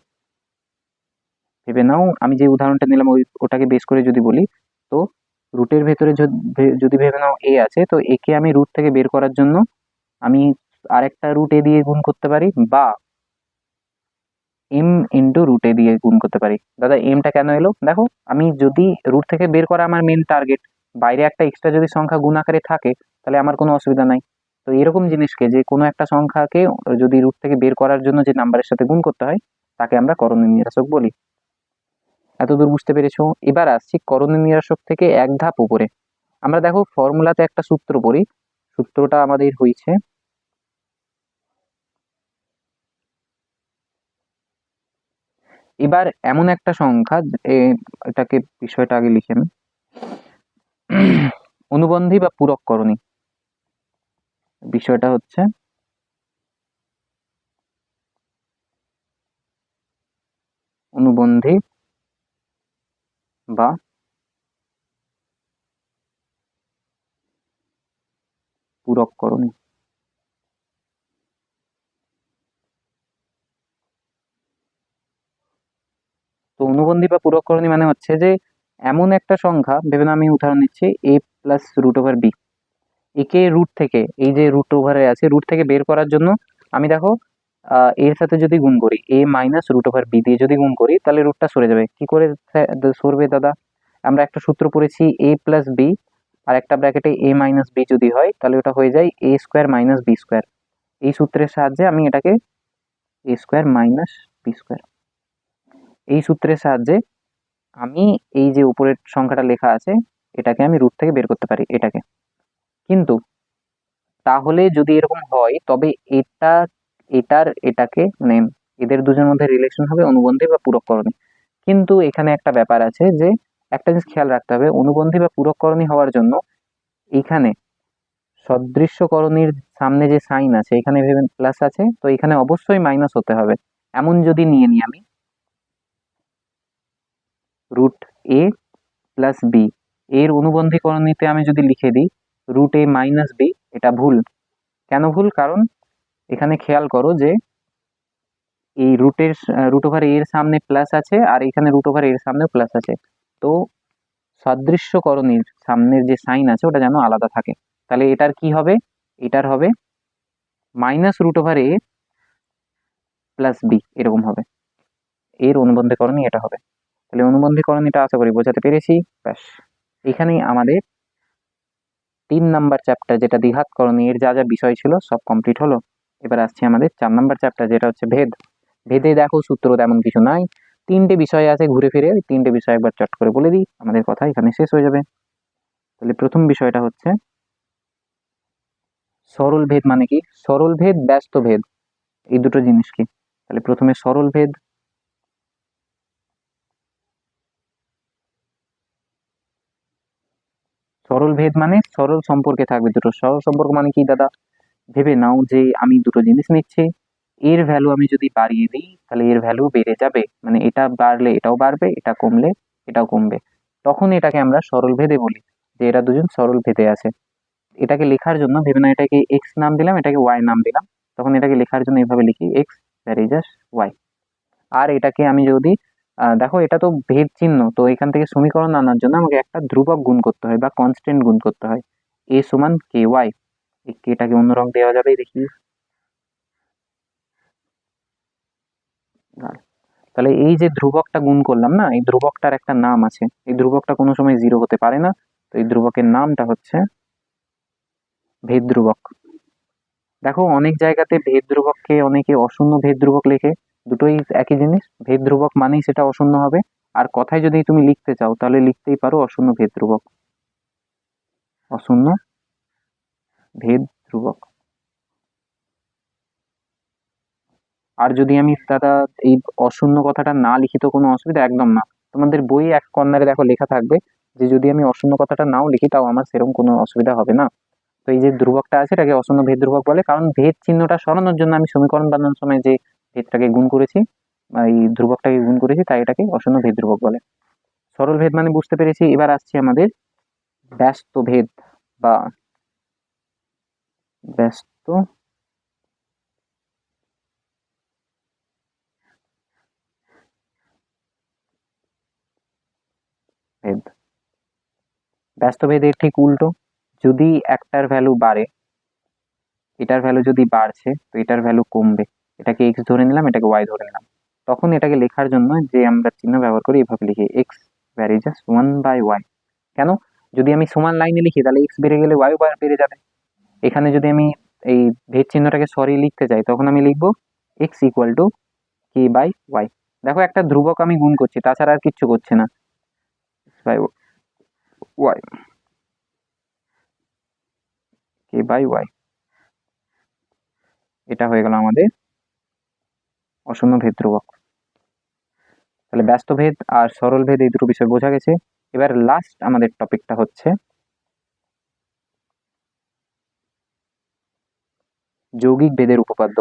ভেবে নাও, আমি যে উদাহরণটা নিলাম ওটাকে বেস করে যদি বলি, তো রুটের ভেতরে যদি ভেবে নাও এ আছে, তো একে আমি রুট থেকে বের করার জন্য আমি আরেকটা রুট এ দিয়ে গুণ করতে পারি, বা m × √a দিয়ে গুণ করতে পারি। দাদা এমটা কেন এলো? দেখো, আমি যদি রুট থেকে বের করা আমার মেন টার্গেট, বাইরে একটা এক্সট্রা যদি সংখ্যা গুণ আকারে থাকে, তাহলে আমার কোনো অসুবিধা নাই। তো এরকম জিনিসকে, যে কোনো একটা সংখ্যাকে যদি রুট থেকে বের করার জন্য যে নাম্বারের সাথে গুণ করতে হয়, তাকে আমরা করণী নিরাসক বলি। এতদূর বুঝতে পেরেছো? এবার আসছি করণীয় নিরাসক থেকে এক ধাপ উপরে। আমরা দেখো ফর্মুলাতে একটা সূত্র পড়ি, সূত্রটা আমাদের হয়েছে এবার এমন একটা সংখ্যা, এটাকে বিষয়টা আগে লিখে নিই। অনুবন্ধী বা পূরক করণী, বিষয়টা হচ্ছে অনুবন্ধী বা পূরক করণী। তো অনুবন্ধী বা পূরক করণী মানে হচ্ছে যে এমন একটা সংখ্যা, ভেবে নাও আমি উদাহরণ নিচ্ছি a plus root over b, একে রুট থেকে, এই যে রুট ওভারে আছে রুট থেকে বের করার জন্য আমি দেখো এর সাথে যদি গুণ করি a minus root over b দিয়ে যদি গুণ করি, তাহলে রুটটা সরে যাবে। কি করে সরবে দাদা? আমরা একটা সূত্র পড়েছি a প্লাস বি আর একটা ব্র্যাকেটে a মাইনাস বি যদি হয়, তাহলে ওটা হয়ে যায় a square minus b square. এই সূত্রের সাহায্যে আমি এটাকে a square minus b square, এই সূত্রের সাহায্যে আমি এই যে উপরের সংখ্যাটা লেখা আছে এটাকে আমি রুট থেকে বের করতে পারি এটাকে। কিন্তু তাহলে যদি এরকম হয় তবে এটা এটাকে মানে এদের দুজনের মধ্যে রিলেশন হবে অনুবন্ধী বা পূরক করণী। কিন্তু এখানে একটা ব্যাপার আছে যে একটা জিনিস খেয়াল রাখতে হবে, অনুবন্ধী বা পূরক করণী হওয়ার জন্য এইখানে সদৃশ্যকরণীর সামনে যে সাইন আছে এখানে ভেবেন প্লাস আছে, তো এখানে অবশ্যই মাইনাস হতে হবে। এমন যদি নিয়ে নিই আমি রুট এ প্লাস বি, এর অনুবন্ধী করণীতে আমি যদি লিখে দিই রুট এ মাইনাস বি, এটা ভুল। কেন ভুল? কারণ এখানে খেয়াল করো যে এই রুট ওভার এর সামনে প্লাস আছে আর এখানে রুট ওভার এর সামনেও প্লাস আছে। তো সাদৃশ্যকরণীর সামনের যে সাইন আছে ওটা যেন আলাদা থাকে। তাহলে এটার কি হবে? এটার হবে minus root over a plus B, এরকম হবে। এর অনুবন্ধীকরণী এটা হবে। তাহলে অনুবন্ধীকরণীটা আশা করি বোঝাতে পেরেছি। ব্যাস, এখানেই আমাদের 3 নাম্বার চ্যাপ্টার যেটা দ্বিঘাতকরণী এর যা যা বিষয় ছিল সব কমপ্লিট হলো। এবার আসছি আমাদের 4 নাম্বার চ্যাপ্টার যেটা হচ্ছে ভেদ। ভেদে দেখো সূত্র তেমন কিছু নাই, 3টে বিষয় আছে, ঘুরে ফিরে 3টে বিষয় একবার চট করে বলে দিই, আমাদের কথা এখানে শেষ হয়ে যাবে। তাহলে প্রথম বিষয়টা হচ্ছে সরল ভেদ। মানে কি? সরল ভেদ, ব্যস্ত ভেদ, এই দুটো জিনিস কি? তাহলে প্রথমে সরল ভেদ। সরল ভেদ মানে সরল সম্পর্কে থাকবে দুটো। সরল সম্পর্ক মানে কি দাদা? ভেবে নাও যে আমি দুটো জিনিস নিচ্ছি, এর ভ্যালু আমি যদি বাড়িয়ে দিই তাহলে এর ভ্যালু বেড়ে যাবে, মানে এটা বাড়লে এটাও বাড়বে, এটা কমলে এটাও কমবে। তখন এটাকে আমরা সরল ভেদে বলি যে এরা দুজন সরল ভেদে আছে। এটাকে লেখার জন্য ভেবে না এটাকে এক্স নাম দিলাম, এটাকে ওয়াই নাম দিলাম, তখন এটাকে লেখার জন্য এভাবে লিখি এক্স ভ্যারিজাস ওয়াই। আর এটাকে আমি যদি দেখো এটা তো ভেদ চিহ্ন, তো এখান থেকে সমীকরণ আনার জন্য আমাকে একটা ধ্রুবক গুণ করতে হয় বা কনস্ট্যান্ট গুণ করতে হয়, এ সমান কে ওয়াই। এটাকে অন্য রং দেওয়া যাবে, দেখি। তাহলে এই যে ধ্রুবকটা গুণ করলাম না, এই ধ্রুবকটার একটা নাম আছে, এই ধ্রুবকটা কোনো সময় জিরো হতে পারে না, তো এই ধ্রুবকের নামটা হচ্ছে ভেদ ধ্রুবক। দেখো অনেক জায়গাতে ভেদ ধ্রুবককে অনেকে অশূন্য ভেদ ধ্রুবক লেখে, দুটোই একই জিনিস। ভেদ ধ্রুবক মানেই সেটা অশূন্য হবে, আর কথায় যদি তুমি লিখতে চাও তাহলে লিখতেই পারো অশূন্য ভেদ ধ্রুবক, অশূন্য ভেদ ধ্রুবক। আর যদি আমি দাদা এই অশূন্য কথাটা না লিখি তো কোনো অসুবিধা একদম না, তোমাদের বই এক কর্নারে দেখো লেখা থাকবে যে যদি আমি অশূন্য কথাটা নাও লিখি তাও আমার সেরকম কোনো অসুবিধা হবে না। তো এই যে ধ্রুবকটা আছে এটাকে অশূন্য ভেদ ধ্রুবক বলে, কারণ ভেদ চিহ্নটা সরানোর জন্য আমি সমীকরণ বানানোর সময় যে ভেদটাকে গুণ করেছি, এই ধ্রুবকটাকে গুণ করেছি, তাই এটাকে অশূন্য ভেদ ধ্রুবক বলে। সরল ভেদ মানে বুঝতে পেরেছি। এবার আসছে আমাদের ব্যস্ত ভেদ বা ব্যস্ত ভেদ। ব্যস্ত ভেদের ঠিক উল্টো, যদি একটার ভ্যালু বাড়ে, এটার ভ্যালু যদি বাড়ছে তো এটার ভ্যালু কমবে, এটাকে এক্স ধরে নিলাম, এটাকে ওয়াই ধরে নিলাম, তখন এটাকে লেখার জন্য যে আমরা চিহ্ন ব্যবহার করি এভাবে লিখি x varies as one by y. কেন? যদি আমি সমান লাইনে লিখি তাহলে এক্স বেড়ে গেলে ওয়াই বেড়ে যাবে। এখানে যদি আমি এই ভেদ চিহ্নটাকে সরিয়ে লিখতে চাই তখন আমি লিখবো x equal to k by y. দেখো একটা ধ্রুবক আমি গুণ করছি, তাছাড়া আর কিচ্ছু করছে না। By y, k by y, এটা হয়ে গেল আমাদের অশূন্য ভেদ ধ্রুবক। তাহলে ব্যস্ত ভেদ আর সরল ভেদ এই দুটো বিষয় বোঝা গেছে। এবার লাস্ট আমাদের টপিকটা হচ্ছে যৌগিক ভেদের উপপাদ্য।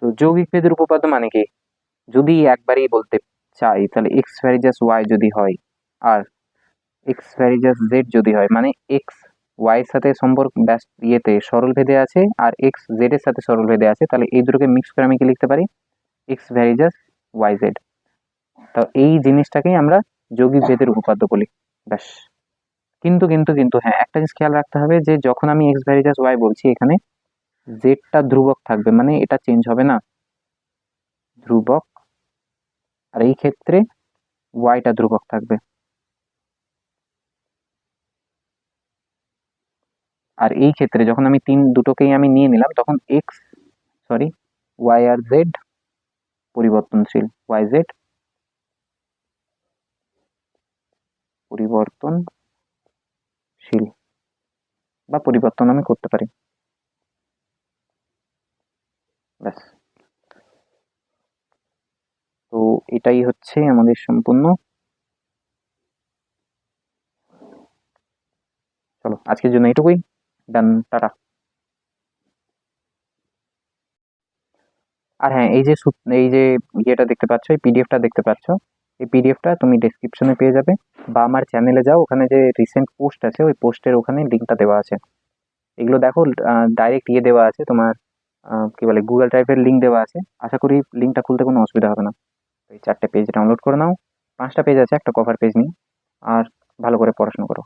তো যৌগিক ভেদের উপপাদ্য মানে কি, যদি একবারই বলতে চাই তাহলে এক্স ভ্যারিজাস ওয়াই যদি হয় আর এক্স ভ্যারিজাস জেড যদি হয়, মানে এক্স ওয়াই এর সাথে সম্পর্ক ইয়েতে সরল ভেদে আছে আর এক্স জেড এর সাথে সরল ভেদে আছে, তাহলে এই দুটোকে মিক্স করে আমি কি লিখতে পারি, এক্স ভ্যারিজাস ওয়াই জেড। তো এই জিনিসটাকেই আমরা যৌগিক ভেদের উপপাদ্য বলি। ব্যাস। কিন্তু কিন্তু কিন্তু হ্যাঁ, একটা জিনিস খেয়াল রাখতে হবে যে যখন আমি এক্স ভ্যারিজাস ওয়াই বলছি, এখানে জেডটা ধ্রুবক থাকবে, মানে এটা চেঞ্জ হবে না, ধ্রুবক। আর এই ক্ষেত্রে ওয়াইটা ধ্রুবক থাকবে। আর এই ক্ষেত্রে যখন আমি দুটোকেই আমি নিয়ে নিলাম, তখন এক্স সরি ওয়াই আর জেড পরিবর্তনশীল, ওয়াই জেড পরিবর্তনশীল বা পরিবর্তন আমি করতে পারি। ব্যাস। তো এটাই হচ্ছে আমাদের সম্পূর্ণ। চলো আজকের জন্য এটুকুই, ডান, টাটা। আর হ্যাঁ, এই যে ইয়েটা দেখতে পাচ্ছ, এই পিডিএফটা দেখতে পাচ্ছ, এই পিডিএফটা তুমি ডেসক্রিপশনে পেয়ে যাবে, বা আমার চ্যানেলে যাও, ওখানে যে রিসেন্ট পোস্ট আছে ওই পোস্টের ওখানে লিঙ্কটা দেওয়া আছে। এগুলো দেখো, ডাইরেক্ট ইয়ে দেওয়া আছে তোমার, কি বলে, গুগল ড্রাইভের লিঙ্ক দেওয়া আছে। আশা করি লিঙ্কটা খুলতে কোনো অসুবিধা হবে না। এই 4টে পেজ ডাউনলোড করে নাও, 5টা পেজ আছে, একটা কভার পেজ নিয়ে, আর ভালো করে পড়াশোনা করো।